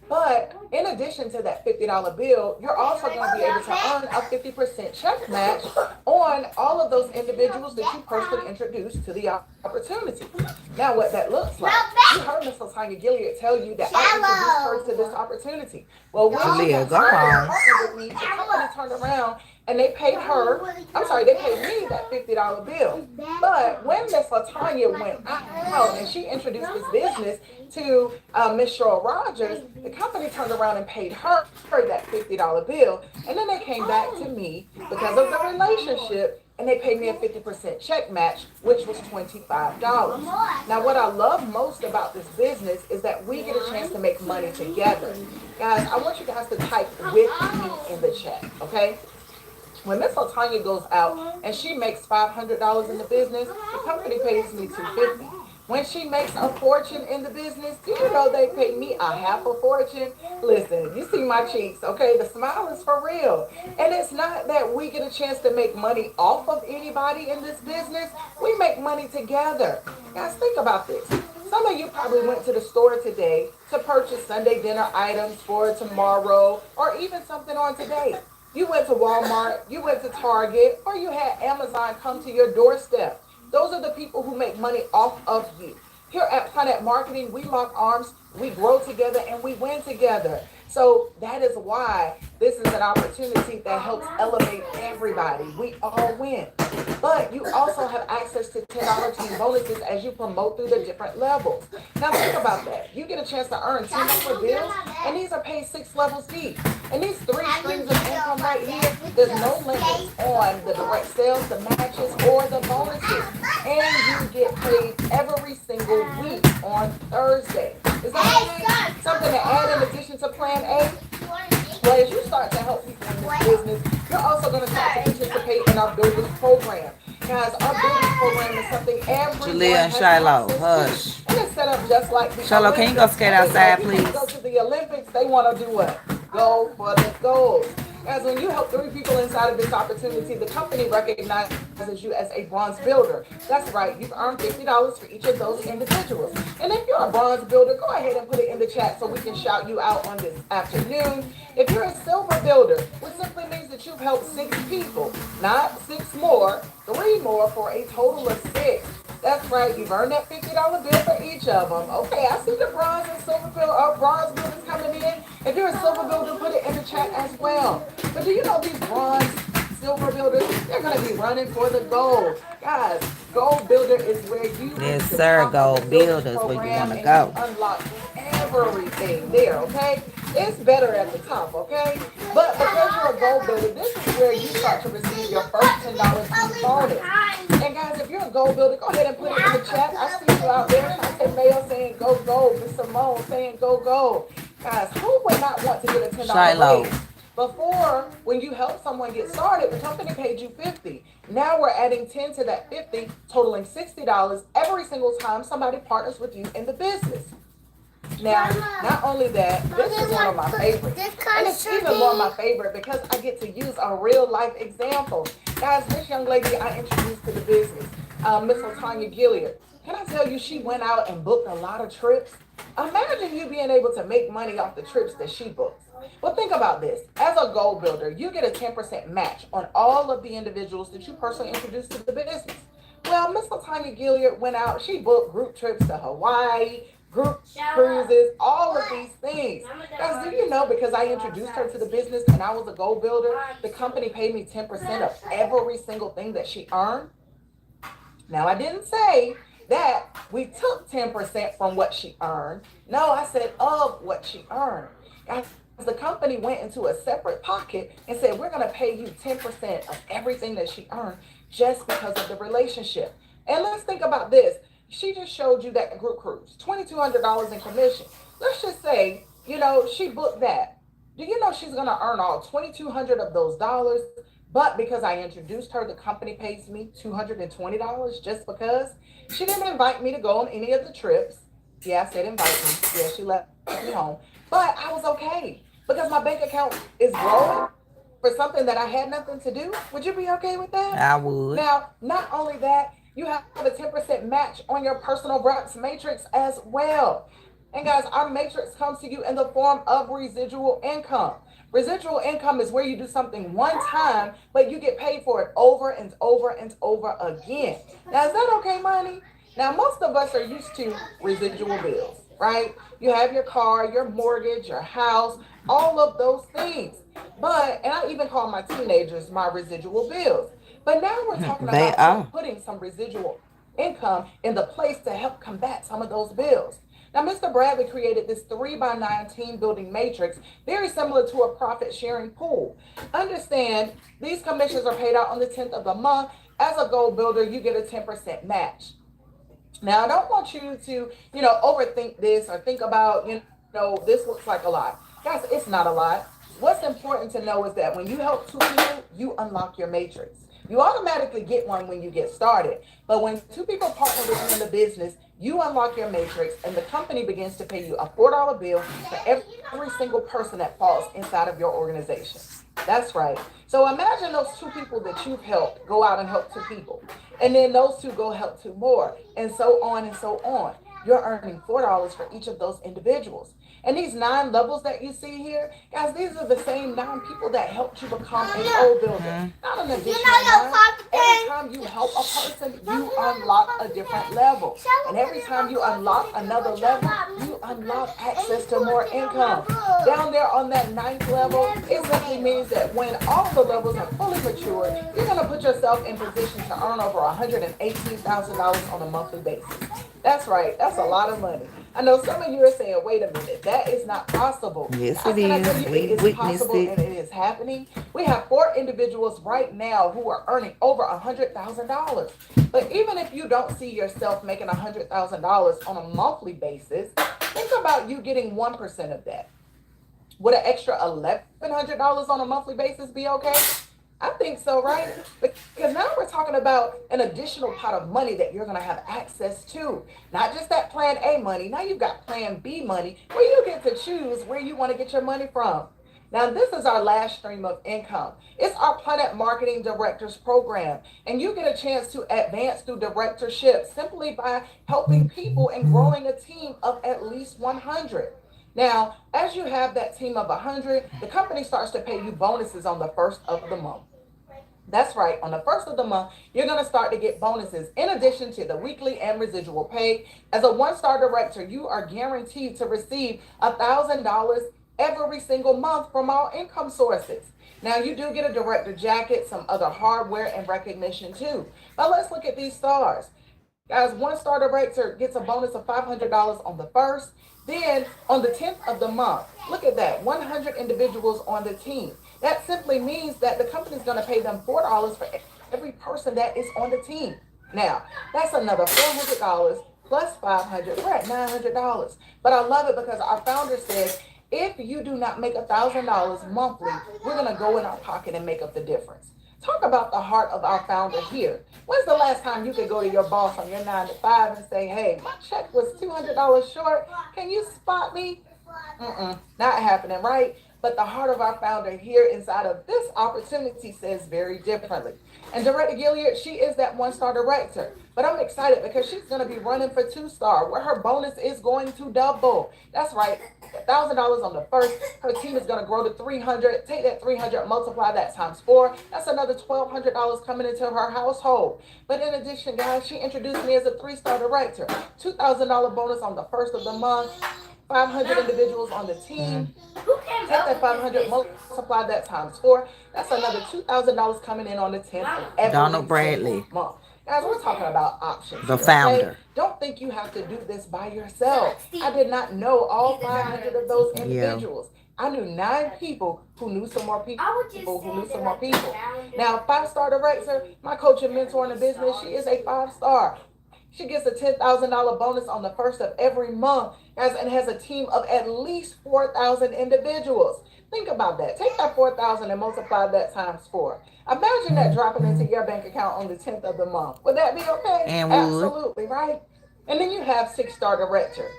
But in addition to that $50 bill, you're also going to be able to earn a 50% check match on all of those individuals that you personally introduced to the opportunity. Now, what that looks like, you heard Ms. LaTanya Gilliard tell you that I introduced her to this opportunity. Well, when she got started partnered with me, the company turned around and they paid they paid me that $50 bill. But when Miss LaTanya went out and she introduced this business to Miss Cheryl Rogers, the company turned around and paid her that $50 bill. And then they came back to me because of the relationship and they paid me a 50% check match, which was $25. Now, what I love most about this business is that we get a chance to make money together. Guys, I want you guys to type with me in the chat, okay? When Miss LaTanya goes out and she makes $500 in the business, the company pays me $250. When she makes a fortune in the business, do you know they pay me a half a fortune? Listen, you see my cheeks, okay? The smile is for real. And it's not that we get a chance to make money off of anybody in this business. We make money together. Guys, think about this. Some of you probably went to the store today to purchase Sunday dinner items for tomorrow or even something on today. You went to Walmart, you went to Target, or you had Amazon come to your doorstep. Those are the people who make money off of you. Here at Planet Marketing, we lock arms, we grow together, and we win together. So that is why this is an opportunity that helps elevate everybody. We all win. But you also have access to $10 team bonuses as you promote through the different levels. Now think about that. You get a chance to earn $10 bills, and these are paid 6 levels deep. And these 3 streams of income right here, there's no limit on the direct sales, the matches, or the bonuses. And you get paid every single week on Thursday. Is that okay? Something to add in addition to Plan A? Well, as you start to help people in this business, you're also going to start to participate in our Builders Program. Guys, our Builders Program is something everyone Jalea and has Shiloh, access hush. to. And it's set up just like the Shiloh, can you go skate outside, People please? go to the Olympics, they want to do what? Go for the gold. Guys, when you help 3 people inside of this opportunity, the company recognizes you as a bronze builder. That's right, you've earned $50 for each of those individuals. And if you're a bronze builder, go ahead and put it in the chat so we can shout you out on this afternoon. If you're a silver builder, which simply means that you've helped 6 people, not 6 more, 3 more for a total of 6. That's right, you've earned that $50 bill for each of them. Okay, I see the bronze and silver bronze builders coming in. If you're a silver builder, put it in the chat as well. But do you know these bronze, silver builders, they're going to be running for the gold. Guys, Gold Builder is where you Yes, sir, Gold Builders, where you want to go. Unlock everything there, okay? It's better at the top, okay? But because you're a Gold Builder, this is where you start to receive your first $10 in bonus. And guys, if you're a Gold Builder, go ahead and put it in the chat. I see you out there. I say Mayo saying go gold. Miss Simone saying go gold. Guys, who would not want to get a $10 raise? Before, when you help someone get started, the company paid you $50. Now we're adding 10 to that $50, totaling $60 every single time somebody partners with you in the business. Now, not only that, this is one of my favorites. And it's even more my favorite because I get to use a real life example. Guys, this young lady I introduced to the business, Miss Latanya Gilliard. Can I tell you, she went out and booked a lot of trips. Imagine you being able to make money off the trips that she books. Well, think about this. As a goal builder, you get a 10% match on all of the individuals that you personally introduced to the business. Well, Miss Latanya Gilliard went out, she booked group trips to Hawaii, group cruises, all of these things. Guys, do you know, because I introduced her to the business and I was a goal builder, the company paid me 10% of every single thing that she earned? Now, I didn't say that we took 10% from what she earned. No, I said of what she earned. Guys, the company went into a separate pocket and said, we're going to pay you 10% of everything that she earned just because of the relationship. And let's think about this. She just showed you that group cruise, $2,200 in commission. Let's just say, you know, she booked that. Do you know she's going to earn all $2,200 of those dollars? But because I introduced her, the company pays me $220 just because. She didn't invite me to go on any of the trips. Yeah, I said invite me. Yeah, she left me home. But I was okay because my bank account is growing for something that I had nothing to do. Would you be okay with that? I would. Now, not only that, you have a 10% match on your personal reps matrix as well. And guys, our matrix comes to you in the form of residual income. Residual income is where you do something one time, but you get paid for it over and over and over again. Now, is that okay, money? Now, most of us are used to residual bills, right? You have your car, your mortgage, your house, all of those things. But, and I even call my teenagers my residual bills. But now we're talking about putting some residual income in the place to help combat some of those bills. Now, Mr. Bradley created this 3x9 team building matrix, very similar to a profit sharing pool. Understand, these commissions are paid out on the 10th of the month. As a goal builder, you get a 10% match. Now, I don't want you to, overthink this or think about, this looks like a lot. Guys, it's not a lot. What's important to know is that when you help 2 people, you unlock your matrix. You automatically get one when you get started. But when 2 people partner with you in the business, you unlock your matrix and the company begins to pay you a $4 bill for every single person that falls inside of your organization. That's right. So imagine those 2 people that you've helped go out and help 2 people. And then those 2 go help 2 more, and so on and so on. you're earning $4 for each of those individuals. And these 9 levels that you see here, guys, these are the same 9 people that helped you become a goal builder. Not an additional 9. Every time you help a person, you unlock a different level. And every time you unlock another level, you unlock access to more income. Down there on that 9th level, it simply means that when all the levels are fully matured, you're going to put yourself in position to earn over $118,000 on a monthly basis. That's right. That's a lot of money. I know some of you are saying, wait a minute, that is not possible. Yes, How it can I tell is. you We it is witnessed possible it. and it is happening? We have 4 individuals right now who are earning over $100,000. But even if you don't see yourself making $100,000 on a monthly basis, think about you getting 1% of that. Would an extra $1,100 on a monthly basis be okay? I think so, right? Because now we're talking about an additional pot of money that you're going to have access to. Not just that plan A money. Now you've got plan B money where you get to choose where you want to get your money from. Now, this is our last stream of income. It's our Planet Marketing Directors Program. And you get a chance to advance through directorship simply by helping people and growing a team of at least 100. Now, as you have that team of 100, the company starts to pay you bonuses on the first of the month. That's right. On the first of the month, you're going to start to get bonuses in addition to the weekly and residual pay. As a 1-star director, you are guaranteed to receive $1,000 every single month from all income sources. Now, you do get a director jacket, some other hardware and recognition too. But let's look at these stars. Guys, 1-star director gets a bonus of $500 on the first. Then on the 10th of the month, look at that, 100 individuals on the team. That simply means that the company is going to pay them $4 for every person that is on the team. Now, that's another $400 plus $500. We're at $900. But I love it because our founder says, if you do not make $1,000 monthly, we're going to go in our pocket and make up the difference. Talk about the heart of our founder here. When's the last time you could go to your boss on your 9 to 5 and say, hey, my check was $200 short. Can you spot me? Not happening, right? But the heart of our founder here inside of this opportunity says very differently. And Director Gilliard, she is that 1-star director. But I'm excited because she's going to be running for 2-star, where her bonus is going to double. That's right, $1,000 on the first. Her team is going to grow to 300. Take that 300, multiply that times 4. That's another $1,200 coming into her household. But in addition, guys, she introduced me as a 3-star director. $2,000 bonus on the first of the month. 500 individuals on the team. Take that 500, multiply that times 4. That's another $2,000 coming in on the 10th of every Donald Bradley, month. Guys, we're talking about options. the here, founder. okay? Don't think you have to do this by yourself. I did not know all 500 of those individuals. I knew 9 people who knew some more people who knew some more people. Now, 5-star director, my coach and mentor in the business, she is a 5-star. She gets a $10,000 bonus on the first of every month, guys, and has a team of at least 4,000 individuals. Think about that. Take that 4,000 and multiply that times 4. Imagine that dropping into your bank account on the 10th of the month. Would that be okay? And absolutely, right? And then you have 6-star director.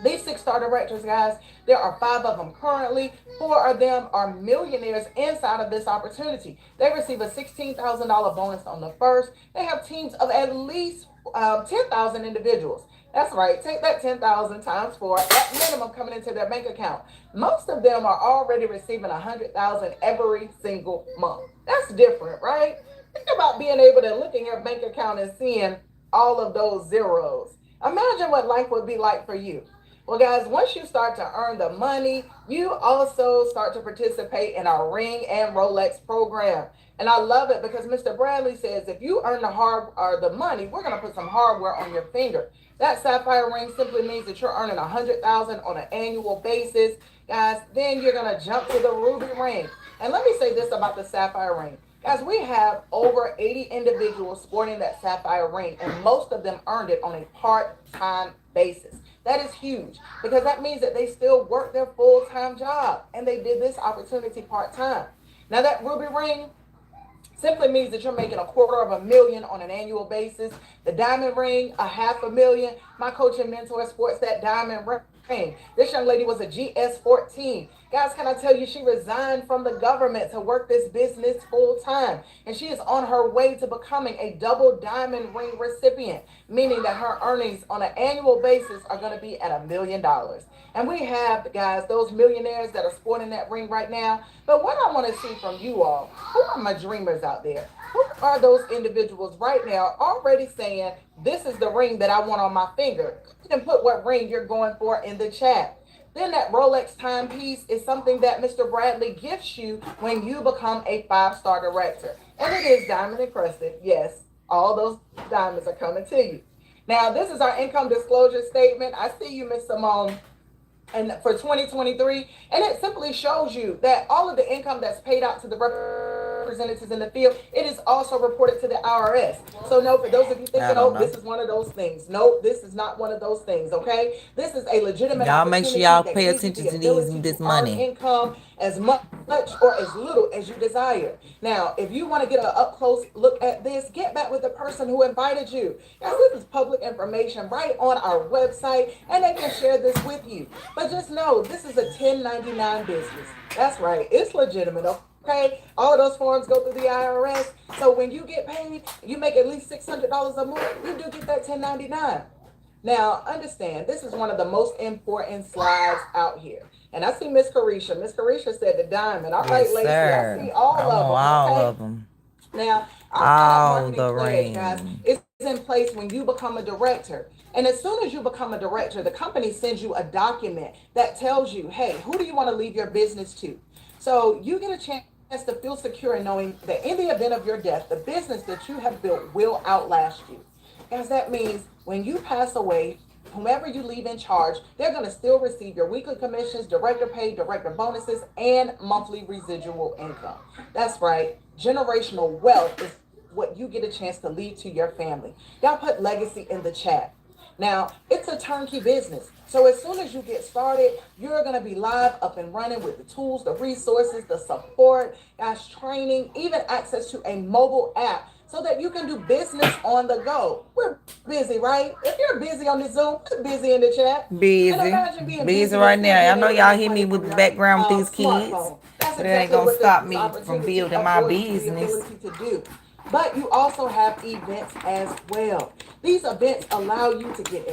These 6-star directors, guys, there are 5 of them currently. 4 of them are millionaires inside of this opportunity. They receive a $16,000 bonus on the first. They have teams of at least 10,000 individuals. That's right. Take that 10,000 times 4, at minimum coming into their bank account. Most of them are already receiving 100,000 every single month. That's different, right? Think about being able to look in your bank account and seeing all of those zeros. Imagine what life would be like for you. Well, guys, once you start to earn the money, you also start to participate in our Ring and Rolex program. And I love it because Mr. Bradley says, if you earn the money, we're going to put some hardware on your finger. That sapphire ring simply means that you're earning $100,000 on an annual basis. Guys, then you're going to jump to the ruby ring. And let me say this about the sapphire ring. Guys, we have over 80 individuals sporting that sapphire ring, and most of them earned it on a part-time basis. That is huge because that means that they still work their full-time job and they did this opportunity part-time. Now that ruby ring simply means that you're making $250,000 on an annual basis. The diamond ring, $500,000. my coach and mentor sports that diamond ring. This young lady was a GS14. Guys, can I tell you, she resigned from the government to work this business full time. And she is on her way to becoming a double diamond ring recipient, meaning that her earnings on an annual basis are going to be at $1 million. And we have, guys, those millionaires that are sporting that ring right now. But what I want to see from you all, who are my dreamers out there? Who are those individuals right now already saying, this is the ring that I want on my finger? You can put what ring you're going for in the chat. Then that Rolex timepiece is something that Mr. Bradley gifts you when you become a 5-star director. And it is diamond encrusted. Yes, all those diamonds are coming to you. Now, this is our income disclosure statement. I see you, Ms. Simone. And for 2023, and it simply shows you that all of the income that's paid out to the representatives in the field, it is also reported to the IRS. So no, for those of you thinking, oh, this is one of those things. No, this is not one of those things, okay? This is a legitimate Y'all make sure y'all pay attention to this money. Income as much or as little as you desire. Now, if you want to get an up-close look at this, get back with the person who invited you. Now, this is public information right on our website, and they can share this with you. But just know, this is a 1099 business. That's right. It's legitimate, okay? All of those forms go through the IRS. So when you get paid, you make at least $600 a month, you do get that 1099. Now, understand, this is one of the most important slides out here. And I see Miss Carisha. Miss Carisha said the diamond. All right, Lacey, I see all of them. Now, all the rings, guys, it's in place when you become a director. And as soon as you become a director, the company sends you a document that tells you, hey, who do you want to leave your business to? So you get a chance to feel secure in knowing that in the event of your death, the business that you have built will outlast you. Guys, that means when you pass away, whomever you leave in charge, they're going to still receive your weekly commissions, director pay, director bonuses, and monthly residual income. That's right. Generational wealth is what you get a chance to leave to your family. Y'all put legacy in the chat. Now, it's a turnkey business. So as soon as you get started, you're going to be live, up and running with the tools, the resources, the support, guys, training, even access to a mobile app so that you can do business on the go. We're busy, right? If you're busy on the Zoom, put busy in the chat. Busy right now. I know y'all hear me with the background with these kids. But it ain't going to stop me from building my business. But you also have events as well. These events allow you to get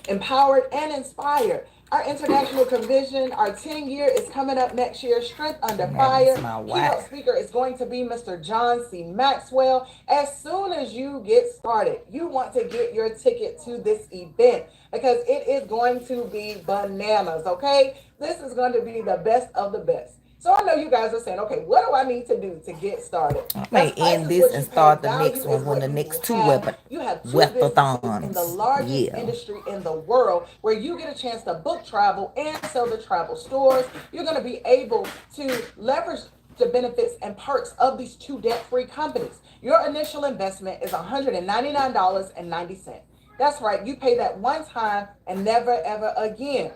empowered and inspired. Our international convention, our 10-year is coming up next year. Strength Under Fire. Keynote speaker is going to be Mr. John C. Maxwell. As soon as you get started, you want to get your ticket to this event because it is going to be bananas, okay? This is going to be the best of the best. So I know you guys are saying, okay, what do I need to do to get started? I may end this and start the next one when the next two Wealth-A-Thons. In the largest industry in the world where you get a chance to book travel and sell the travel stores. You're going to be able to leverage the benefits and perks of these two debt-free companies. Your initial investment is $199.90. That's right. You pay that one time and never, ever again.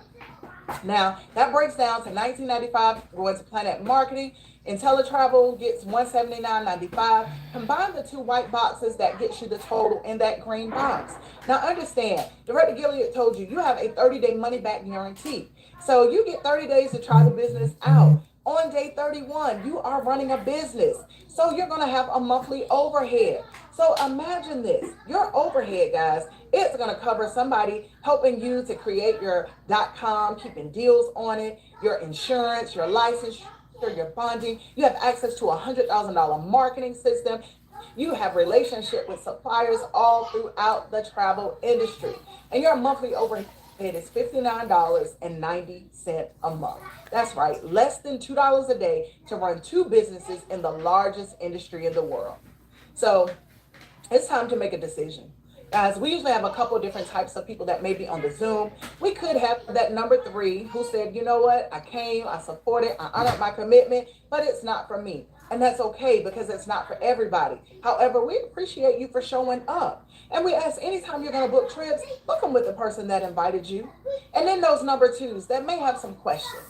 Now, that breaks down to $19.95 going to Planet Marketing. IntelliTravel gets $179.95. Combine the two white boxes, that gets you the total in that green box. Now, understand, Director Gilead told you, you have a 30-day money-back guarantee. So you get 30 days to try the business out. On day 31, you are running a business. So you're going to have a monthly overhead. So imagine this, your overhead, guys, it's going to cover somebody helping you to create your .com, keeping deals on it, your insurance, your license, your bonding. You have access to a $100,000 marketing system. You have relationship with suppliers all throughout the travel industry. And your monthly overhead is $59.90 a month. That's right, less than $2 a day to run two businesses in the largest industry in the world. So it's time to make a decision. Guys, we usually have a couple different types of people that may be on the Zoom. We could have that number 3 who said, you know what, I came, I supported, I honored my commitment, but it's not for me. And that's okay because it's not for everybody. However, we appreciate you for showing up. And we ask anytime you're going to book trips, book them with the person that invited you. And then those number 2s that may have some questions.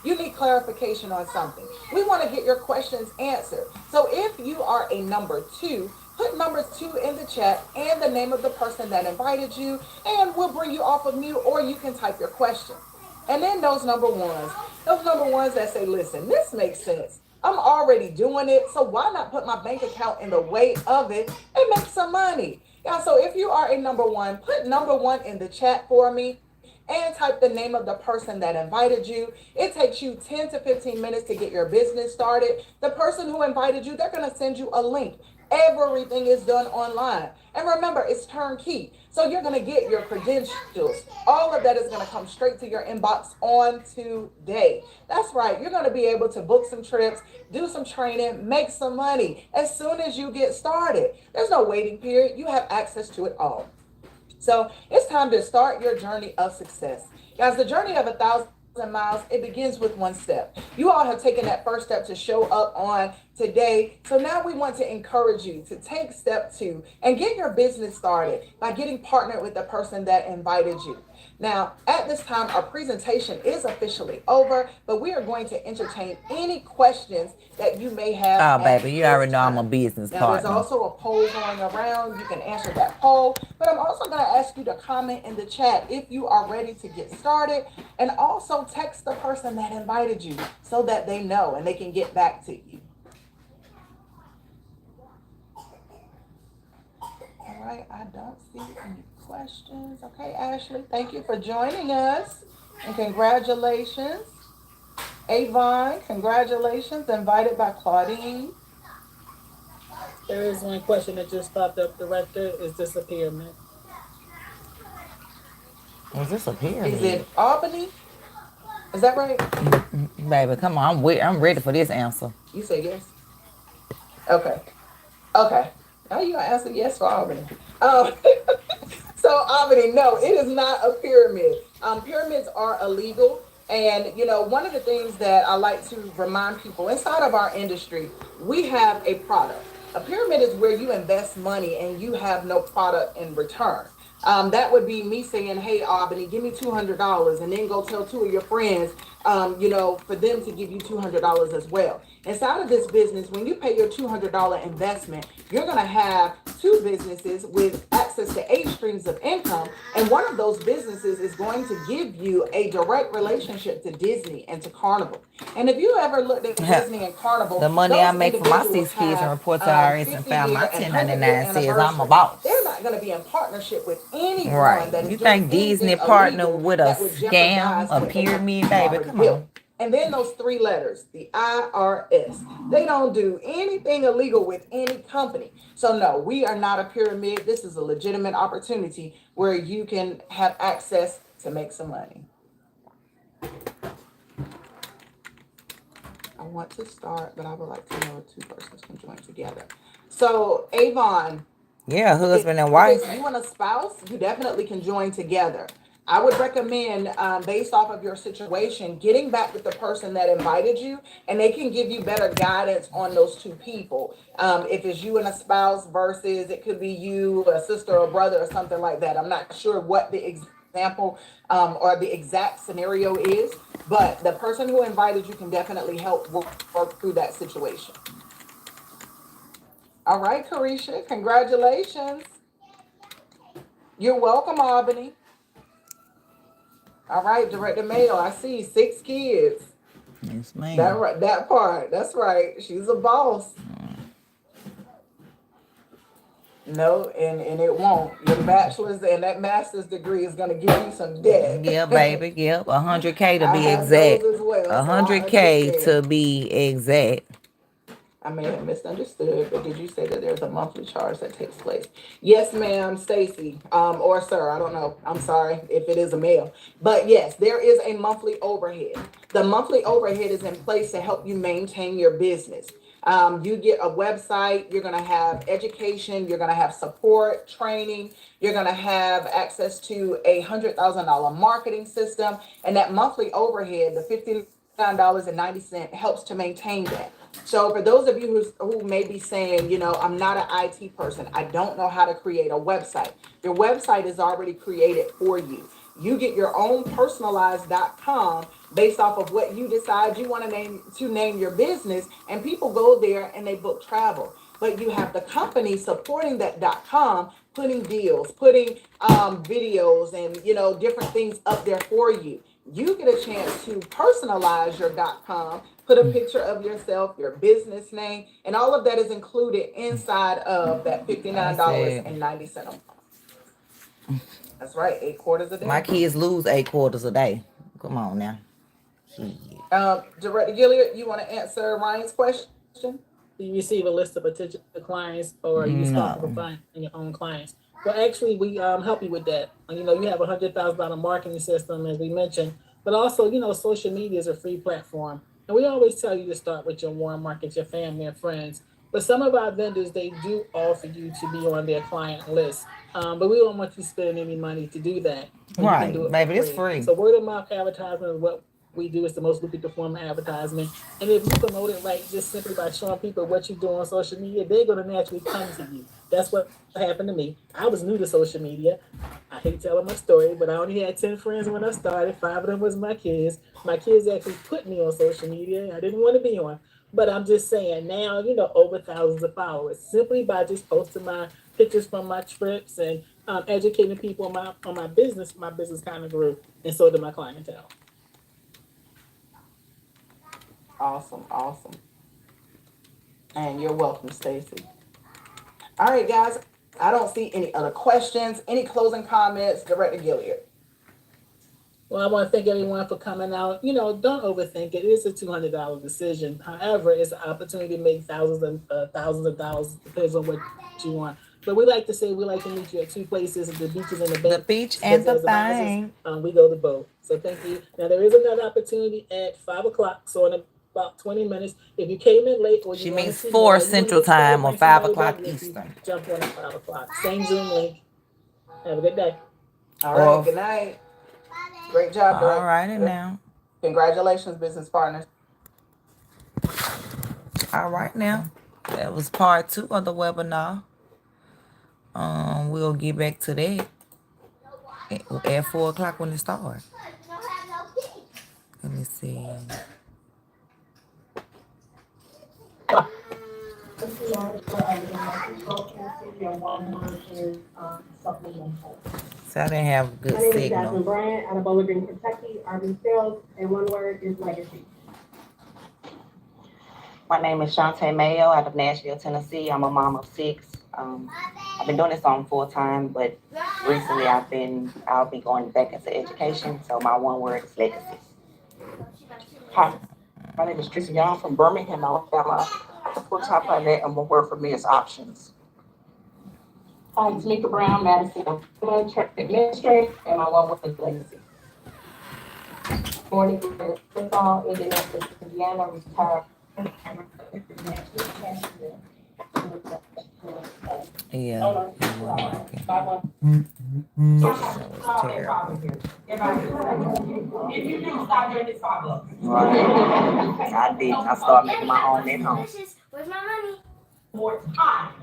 You need clarification on something. We want to get your questions answered. So if you are a number 2, put number 2 in the chat and the name of the person that invited you, and we'll bring you off of mute, or you can type your question. And then those number ones that say, listen, this makes sense. I'm already doing it, so why not put my bank account in the way of it and make some money? Yeah, so if you are a number 1, put number 1 in the chat for me and type the name of the person that invited you. It takes you 10 to 15 minutes to get your business started. The person who invited you, they're going to send you a link. Everything is done online. And remember, it's turnkey. So you're going to get your credentials. All of that is going to come straight to your inbox on today. That's right. You're going to be able to book some trips, do some training, make some money as soon as you get started. There's no waiting period. You have access to it all. So it's time to start your journey of success. Guys, the journey of 1,000 miles, it begins with one step. You all have taken that first step to show up on today. So now we want to encourage you to take step 2 and get your business started by getting partnered with the person that invited you. Now, at this time, our presentation is officially over, but we are going to entertain any questions that you may have. Oh, baby, you already know I'm a business Now, there's partner. also a poll going around. You can answer that poll, but I'm also going to ask you to comment in the chat if you are ready to get started, and also text the person that invited you so that they know and they can get back to you. All right, I don't see any questions. Okay, Ashley, thank you for joining us, and congratulations. Avon, congratulations, invited by Claudine. There is one question that just popped up. The right there, is this a pyramid? Was this a pyramid? Is it Albany? Is that right? Baby, come on. I'm ready for this answer. You say yes? Okay. Okay. Now you gonna answer yes for Albany. So Albany, no, it is not a pyramid. Pyramids are illegal. And, you know, one of the things that I like to remind people inside of our industry, we have a product. A pyramid is where you invest money and you have no product in return. That would be me saying, hey, Albany, give me $200, and then go tell 2 of your friends, for them to give you $200 as well. Inside of this business, when you pay your $200 investment, you're going to have 2 businesses with access to 8 streams of income. And one of those businesses is going to give you a direct relationship to Disney and to Carnival. And if you ever looked at Disney and Carnival, the money I make for my individuals 6 kids and have, report to IRS and file my 1099 says I'm a boss. They're not going to be in partnership with anyone Right. that is You doing think Disney anything partner illegal with a that would scam, jeopardize a what they have pyramid, baby? already Come built. on. And then those 3 letters, the IRS. They don't do anything illegal with any company. So no, we are not a pyramid. This is a legitimate opportunity where you can have access to make some money. I want to start, but I would like to know if 2 persons can join together. So Avon. Yeah, husband and wife. If you want a spouse, you definitely can join together. I would recommend, based off of your situation, getting back with the person that invited you, and they can give you better guidance on those 2 people. If it's you and a spouse versus it could be you, a sister or brother or something like that. I'm not sure what the example or the exact scenario is, but the person who invited you can definitely help work through that situation. All right, Carisha, congratulations. You're welcome, Albany. All right, Director Mayo, I see 6 kids. Yes, ma'am. That part, that's right. She's a boss. No, and it won't. Your bachelor's and that master's degree is going to give you some debt. Yeah, baby. Yep. 100K to I be have exact. those as well, so I 100K understand. to be exact. I may have misunderstood, but did you say that there's a monthly charge that takes place? Yes, ma'am, Stacy, or sir, I don't know. I'm sorry if it is a male. But yes, there is a monthly overhead. The monthly overhead is in place to help you maintain your business. You get a website, you're going to have education, you're going to have support, training, you're going to have access to a $100,000 marketing system, and that monthly overhead, the $59.90, helps to maintain that. So for those of you who may be saying, I'm not an IT person, I don't know how to create a website. Your website is already created for you. You get your own personalized.com based off of what you decide you want to name your business, and people go there and they book travel. but you have the company supporting that .com, putting deals, putting videos and, different things up there for you. You get a chance to personalize your .com, put a picture of yourself, your business name, and all of that is included inside of that $59.90 a month. That's right, 8 quarters a day. My kids lose 8 quarters a day. Come on now. Director Gilliard, you want to answer Ryan's question? Do you receive a list of potential clients, or are you responsible for finding your own clients? Well, actually, we help you with that. You have $100,000 marketing system, as we mentioned, but also, social media is a free platform. And we always tell you to start with your warm markets, your family and friends. But some of our vendors, they do offer you to be on their client list. But we don't want you spending any money to do that. Right, baby, it's free. So word of mouth advertisement is what we do. Is the most lucrative form of advertisement. And if you promote it right, just simply by showing people what you do on social media, they're going to naturally come to you. That's what happened to me. I was new to social media. I hate telling my story, but I only had 10 friends when I started. 5 of them was my kids. My kids actually put me on social media. I didn't want to be on. But I'm just saying now, over thousands of followers simply by just posting my pictures from my trips and educating people on my business. My business kind of grew, and so did my clientele. Awesome. And you're welcome, Stacy. All right, guys. I don't see any other questions. Any closing comments, Director Gilliard? Well, I want to thank everyone for coming out. Don't overthink it. It is a $200 decision. However, it's an opportunity to make thousands of dollars. Depends on what you want. But we like to say we like to meet you at 2 places: the beaches and the bank. The beach and the bank. We go to both. So thank you. Now there is another opportunity at 5:00. So in about 20 minutes, if you came in late, or you she means 4 Central Time or 5 o'clock Eastern. Jump on at 5:00. Same Zoom link. Have a good day. All right. Good night. Great job, Director. All righty now. Congratulations, business partners. All right now. That was part 2 of the webinar. We'll get back to that at 4 o'clock when it starts. Let me see. So I didn't have good signal. My name is Jasmine Bryant out of Bowling Green, Kentucky. RV sales, and one word is legacy. My name is Shantae Mayo out of Nashville, Tennessee. I'm a mom of 6. I've been doing this on full time, but recently I'll be going back into education. So my one word is legacy. Hi, my name is Tracy Young from Birmingham, Alabama. Full-time planner, and one word for me is options. Hi, it's Mika Brown, Madison, Alabama, administrator, and my one word is legacy. Morning, Wealth-A-Thon, Indianapolis, Indiana, retired. Yeah. That was terrible. If you do stop doing this $5. Right. I did. I started making my own at home. Where's my money? More time.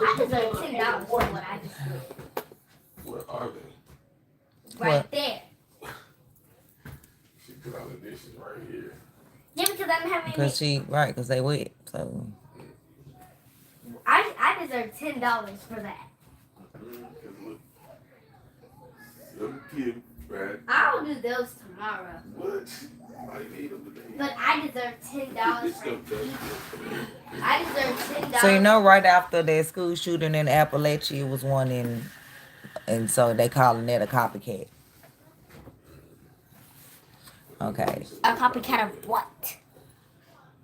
I deserve $10 for what I just did. Where are they? Right there. She put all the dishes right here. Yeah, because I didn't have any. Because they wet. So I deserve $10 for that. Little kid, right? I'll do those tomorrow. What? I need them today. But I deserve $10 for each. I deserve $10. So right after that school shooting in Appalachia was one and so they calling that a copycat. Okay. A copycat of what?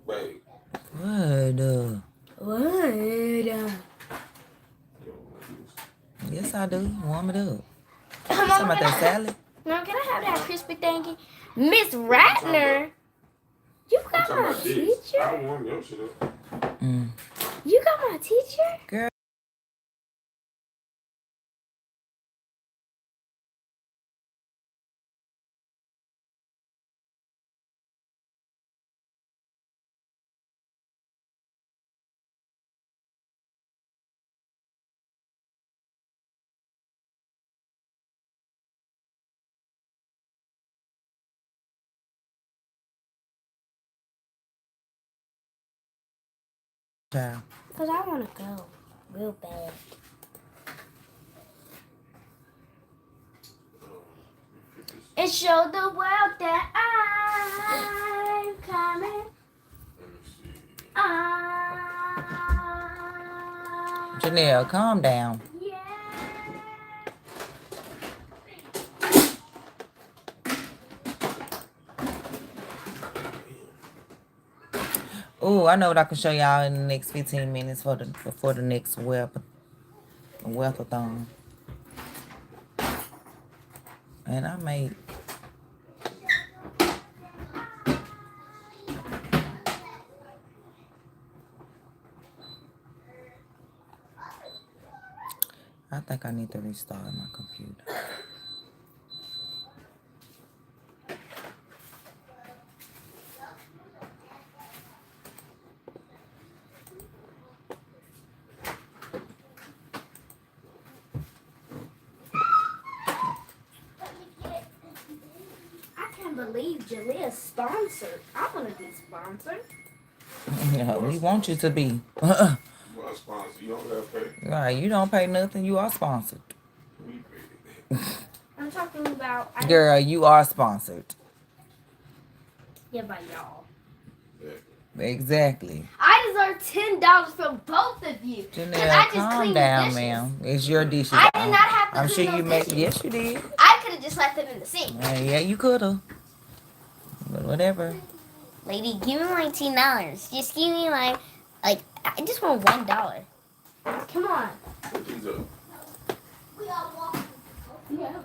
Wait. What? Yes, I do. Warm it up. Mom, Something about that salad. Mom, can I have that crispy thingy? Miss Ratner, you got my teacher? I don't want your shit up. You got my teacher? Girl. Ciao. Because I want to go real bad. And show the world that I'm coming. Janelle, calm down. Yeah. Oh, I know what I can show y'all in the next 15 minutes for the next Wealth-A-Thon. And I made I think I need to restart my computer. I can't believe Jalea's sponsored. I want to be sponsored. Yeah, we want you to be. You are sponsored. You don't have to pay. Right, you don't pay nothing. You are sponsored. We pay. I'm talking about. Girl, you are sponsored. Yeah, by y'all. Exactly. I deserve $10 from both of you. Janelle, calm down, ma'am. It's your dishes. I did not have to I'm clean sure you those made. dishes. Yes, you did. I could have just left them in the sink. Yeah, you could have. But whatever. Lady, give me my $10. Just give me my, I just want $1. Come on. Put these up. We are walking. Yeah.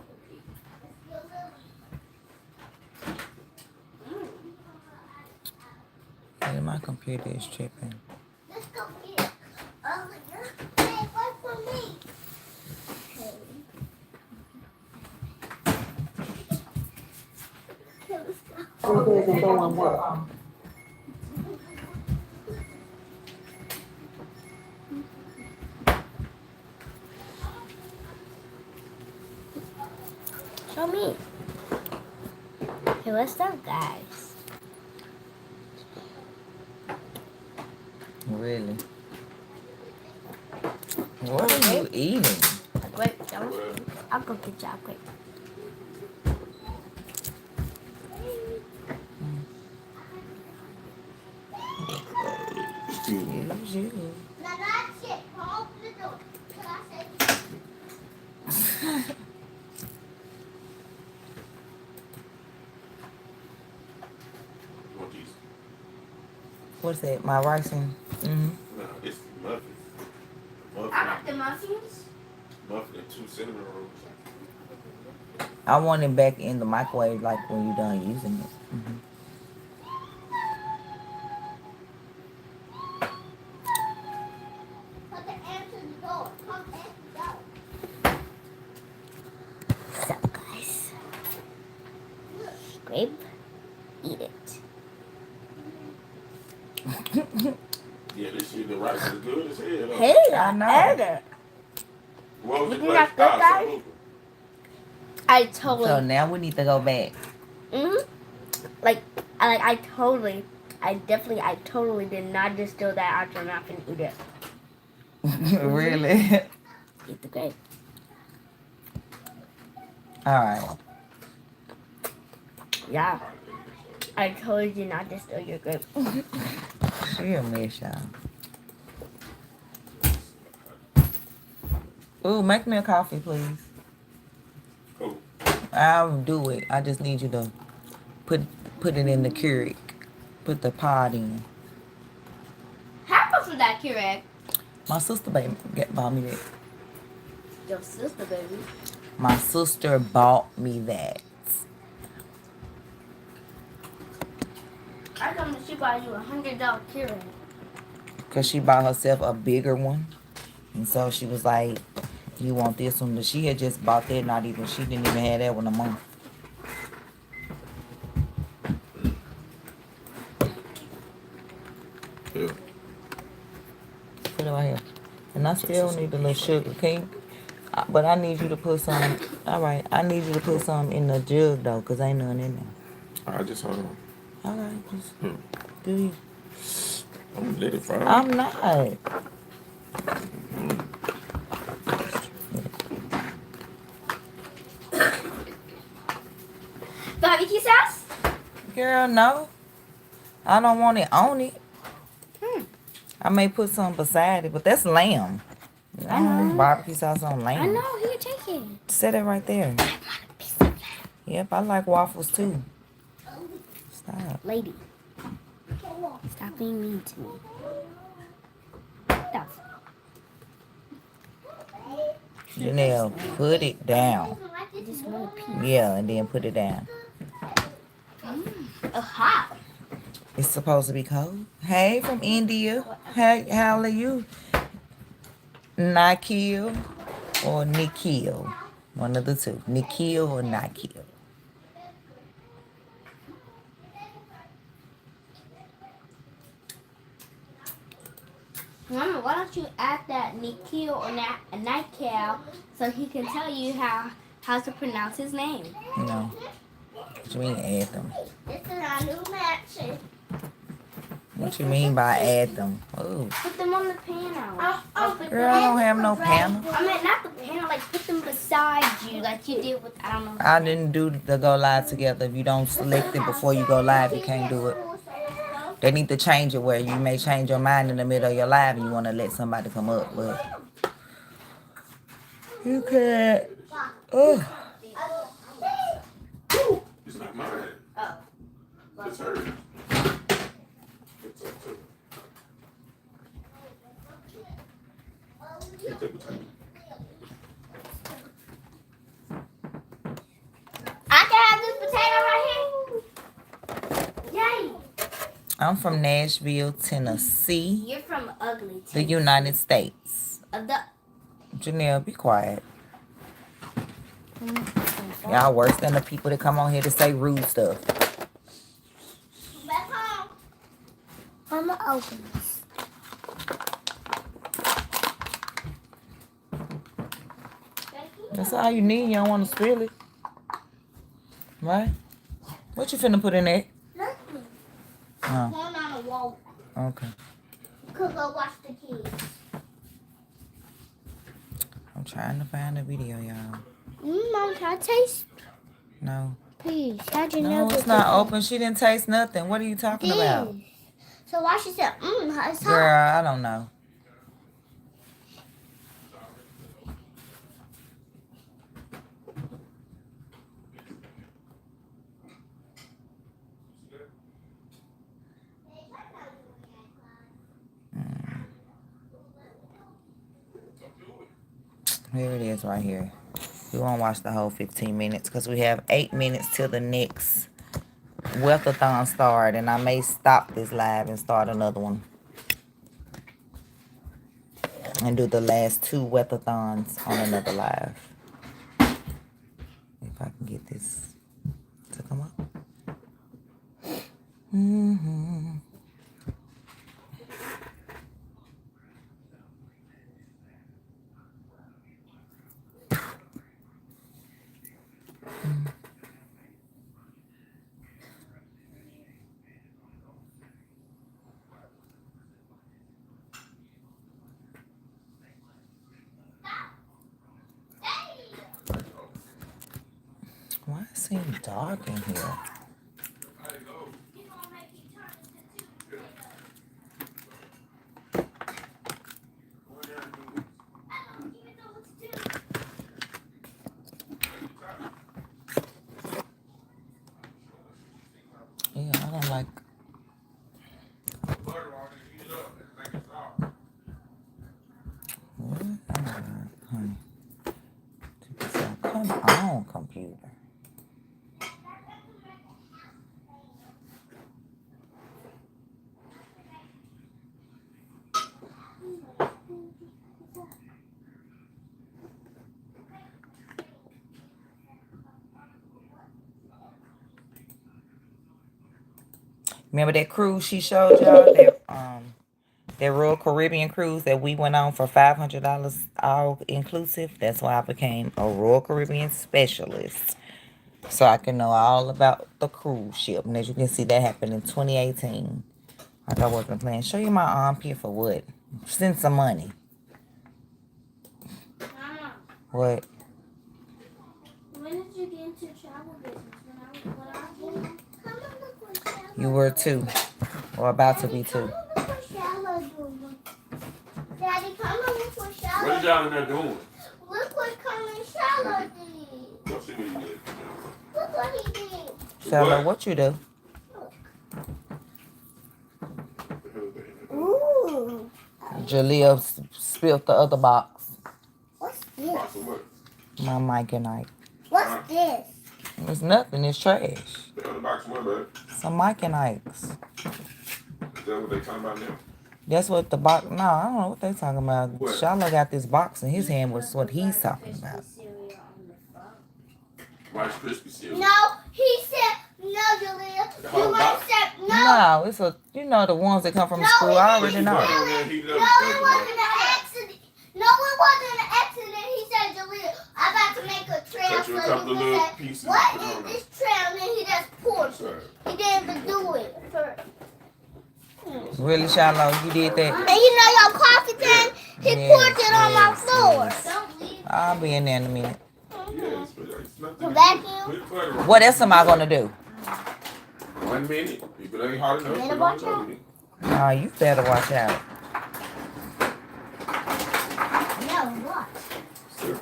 Yeah, my computer is tripping. Let's go get it. Hey, wait for me. Okay, let's go. Who isn't doing what? Show me. Okay, let's go, guys. Really? What are you eating? Wait, I'll go get y'all quick. Excuse you. Now that's it. Open the door. Can I say? Want these? What's that? My ricing? Mm-hmm. No, it's muffins. I like the muffins. Muffin and 2 cinnamon rolls. I want it back in the microwave, like when you're done using it. Mm-hmm. Put the answer in the door. Come answer the door. So, guys. Scrape. Eat it. Yeah, this shit, the rice is good as hell. Hey, I know. Edgar. What was it You like? got good, guys? Salute. I totally. So now we need to go back. I totally did not just do that out your mouth and eat it. Really? Eat the grape. All right. Yeah. I totally did not just steal your grape. She a mess, y'all. Ooh, make me a coffee, please. Cool. I'll do it. I just need you to put it in the Keurig. Put the pod in. How much was that Keurig? My sister bought me that. Your sister, baby. My sister bought me that. I told me she bought you $100 Keurig. Because she bought herself a bigger one. And so she was like, you want this one? But she had just bought that, she didn't even have that one a month. Yeah. Put it right here. And I still need a little sugar. But I need you to put some, all right, I need you to put some in the jug though, because ain't none in there. All right, just hold on. All right, just do you. I'm gonna let it fry. I'm not. Barbecue sauce? Girl, no. I don't want it on it. I may put some beside it, but that's lamb. I know. Barbecue sauce on lamb. I know. Here, take it. Set it right there. I want a piece of that. Yep, I like waffles too. Stop. Lady. Stop being mean to me. Stop. Janelle, put it down. I just want a piece. Yeah, and then put it down. Hot. It's supposed to be cold. Hey, from India. Hey, how are you? Nikhil or Nikhil? One of the two. Nikhil or Nikhil? Mama, why don't you ask that Nikhil or Nikhil so he can tell you how to pronounce his name? No. What you mean add them? This is our new matches. What you mean by add them? Oh. Put them on the panel. Girl, I don't have no panel. I mean, not the panel, like put them beside you, like you did with, I don't know. I didn't do the go live together. If you don't select it before you go live, you can't do it. They need to change it where you may change your mind in the middle of your live and you want to let somebody come up, but you can't. Oh. It's not mine. It's hers. It's up to. Get the potato. I can have this potato right here. Yay. I'm from Nashville, Tennessee, You're from ugly the United States. The Janelle, be quiet. Y'all worse than the people that come on here to say rude stuff. back home. I'm going to open this. That's all you need. You don't want to spill it. Right? What you finna put in there? Nothing. Oh, Going on the wall. okay. Could go watch the kids. I'm trying to find a video, y'all. Mom, can I taste? No. Please. How'd you know No, it's that not this open. She didn't taste nothing. What are you talking about? is? So why she said, it's hot. Girl, I don't know. Here it is right here. We won't watch the whole 15 minutes because we have 8 minutes till the next Wealth-A-Thon start, and I may stop this live and start another one and do the last 2 Wealth-A-Thons on another live. If I can get this to come up. Why it seems dark in here? Yeah, I don't like. What? Oh, honey. Come on, computer. Remember that cruise she showed y'all? That Royal Caribbean cruise that we went on for $500 all inclusive? That's why I became a Royal Caribbean specialist. So I can know all about the cruise ship. And as you can see, that happened in 2018. Like I wasn't playing. Show you my armpit for what? Send some money. What? When did you get into travel business? When I was young? Come and look what Shallow You were 2. Or about to be 2. Come and look what Shallow doing. Daddy, come and look what Shallow What are y'all in there doing? Look what Carmen Shallow did. Let's see what he did. Look what he did. Shallow, what you do? Ooh. Jaleel spilled the other box. What's Box this? of what? My Mike and Ike. What's this? It's nothing. It's trash. The other box of what, babe? Some Mike and Ikes. Is that what they talking about now? That's what the box. No, I don't know what they talking about. What? Shallow got this box in his hand. Was what he's talking about. Rice Krispie cereal. No, he said, no, Julia. The You whole might box? say, no. No, it's a the ones that come from school. I already Put know. your butter on there and heat it No, up. it wasn't an accident. No, it wasn't an accident. He said, Julia, I'm about to make a trail Cut so you a you couple of can little say, pieces. what Put it is on there. this trail? And then he just poured That's right. it. He didn't even do it first. Really, Shallow, you did that. And you know your coffee thing? He poured it on my floor. I'll be in there in a minute. Yes, but it's nothing. The vacuum? Put butter on. What else am I gonna do? 1 minute. If it ain't hot enough, put it on watch another minute. Oh, you better watch out. No, what? Sure.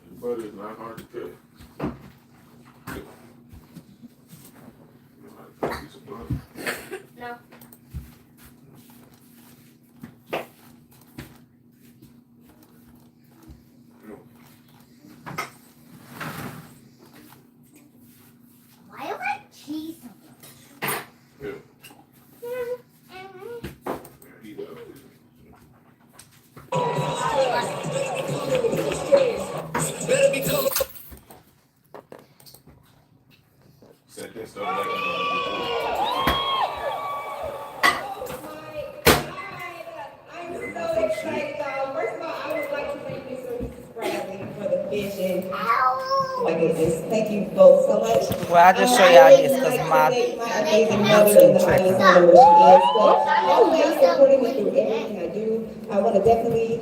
The butter is not hard to cut. You know how to cut a piece of butter? No. No. Why do I have cheese on Yeah. it? Yeah, heat it up. Set that stuff back First of all, I would like to thank you, Mr. Bradley, for the vision. Oh my goodness, thank you both so much. Well, I'll just show y'all this because My my amazing mother in the audience, I don't know where she is, but always supporting me through everything I do. I want to definitely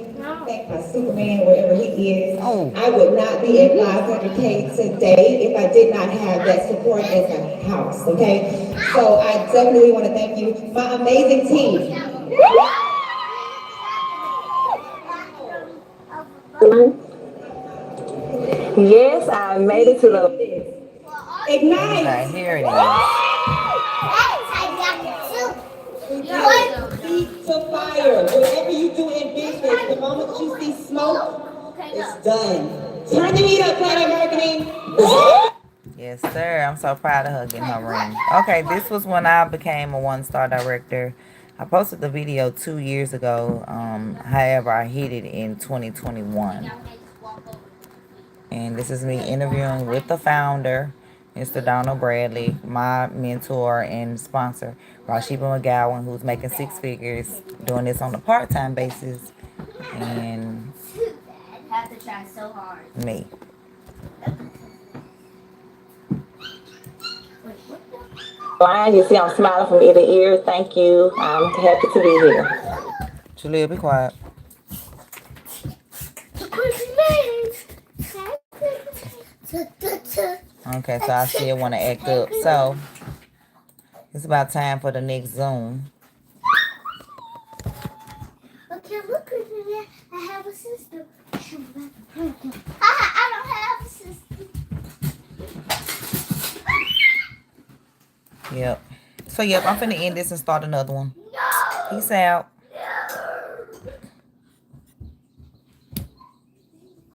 thank my Superman wherever he is. Oh. I would not be at 500K today if I did not have that support at the house, okay? So I definitely want to thank you, my amazing team. Yes, I made it to the Ignite. okay, here it is. Feet to fire. Whatever you do in business, the moment you see smoke, it's done. Turn the heat up, Planet Marketing. Yes, sir. I'm so proud of her getting her ring. Okay, this was when I became a one-star director. I posted the video 2 years ago. However, I hit it in 2021. And this is me interviewing with the founder, Mr. Donald Bradley, my mentor and sponsor, Rashiba McGowan, who's making 6 figures, doing this on a part-time basis, and Have to try so hard. me. Brian, you see I'm smiling from ear to ear. Thank you. I'm happy to be here. Julia, be quiet. Okay, so I still want to act up. So, it's about time for the next Zoom. Okay, look at me. I have a sister. I don't have a sister. Yep. So, yep, I'm finna end this and start another one. No. Peace out.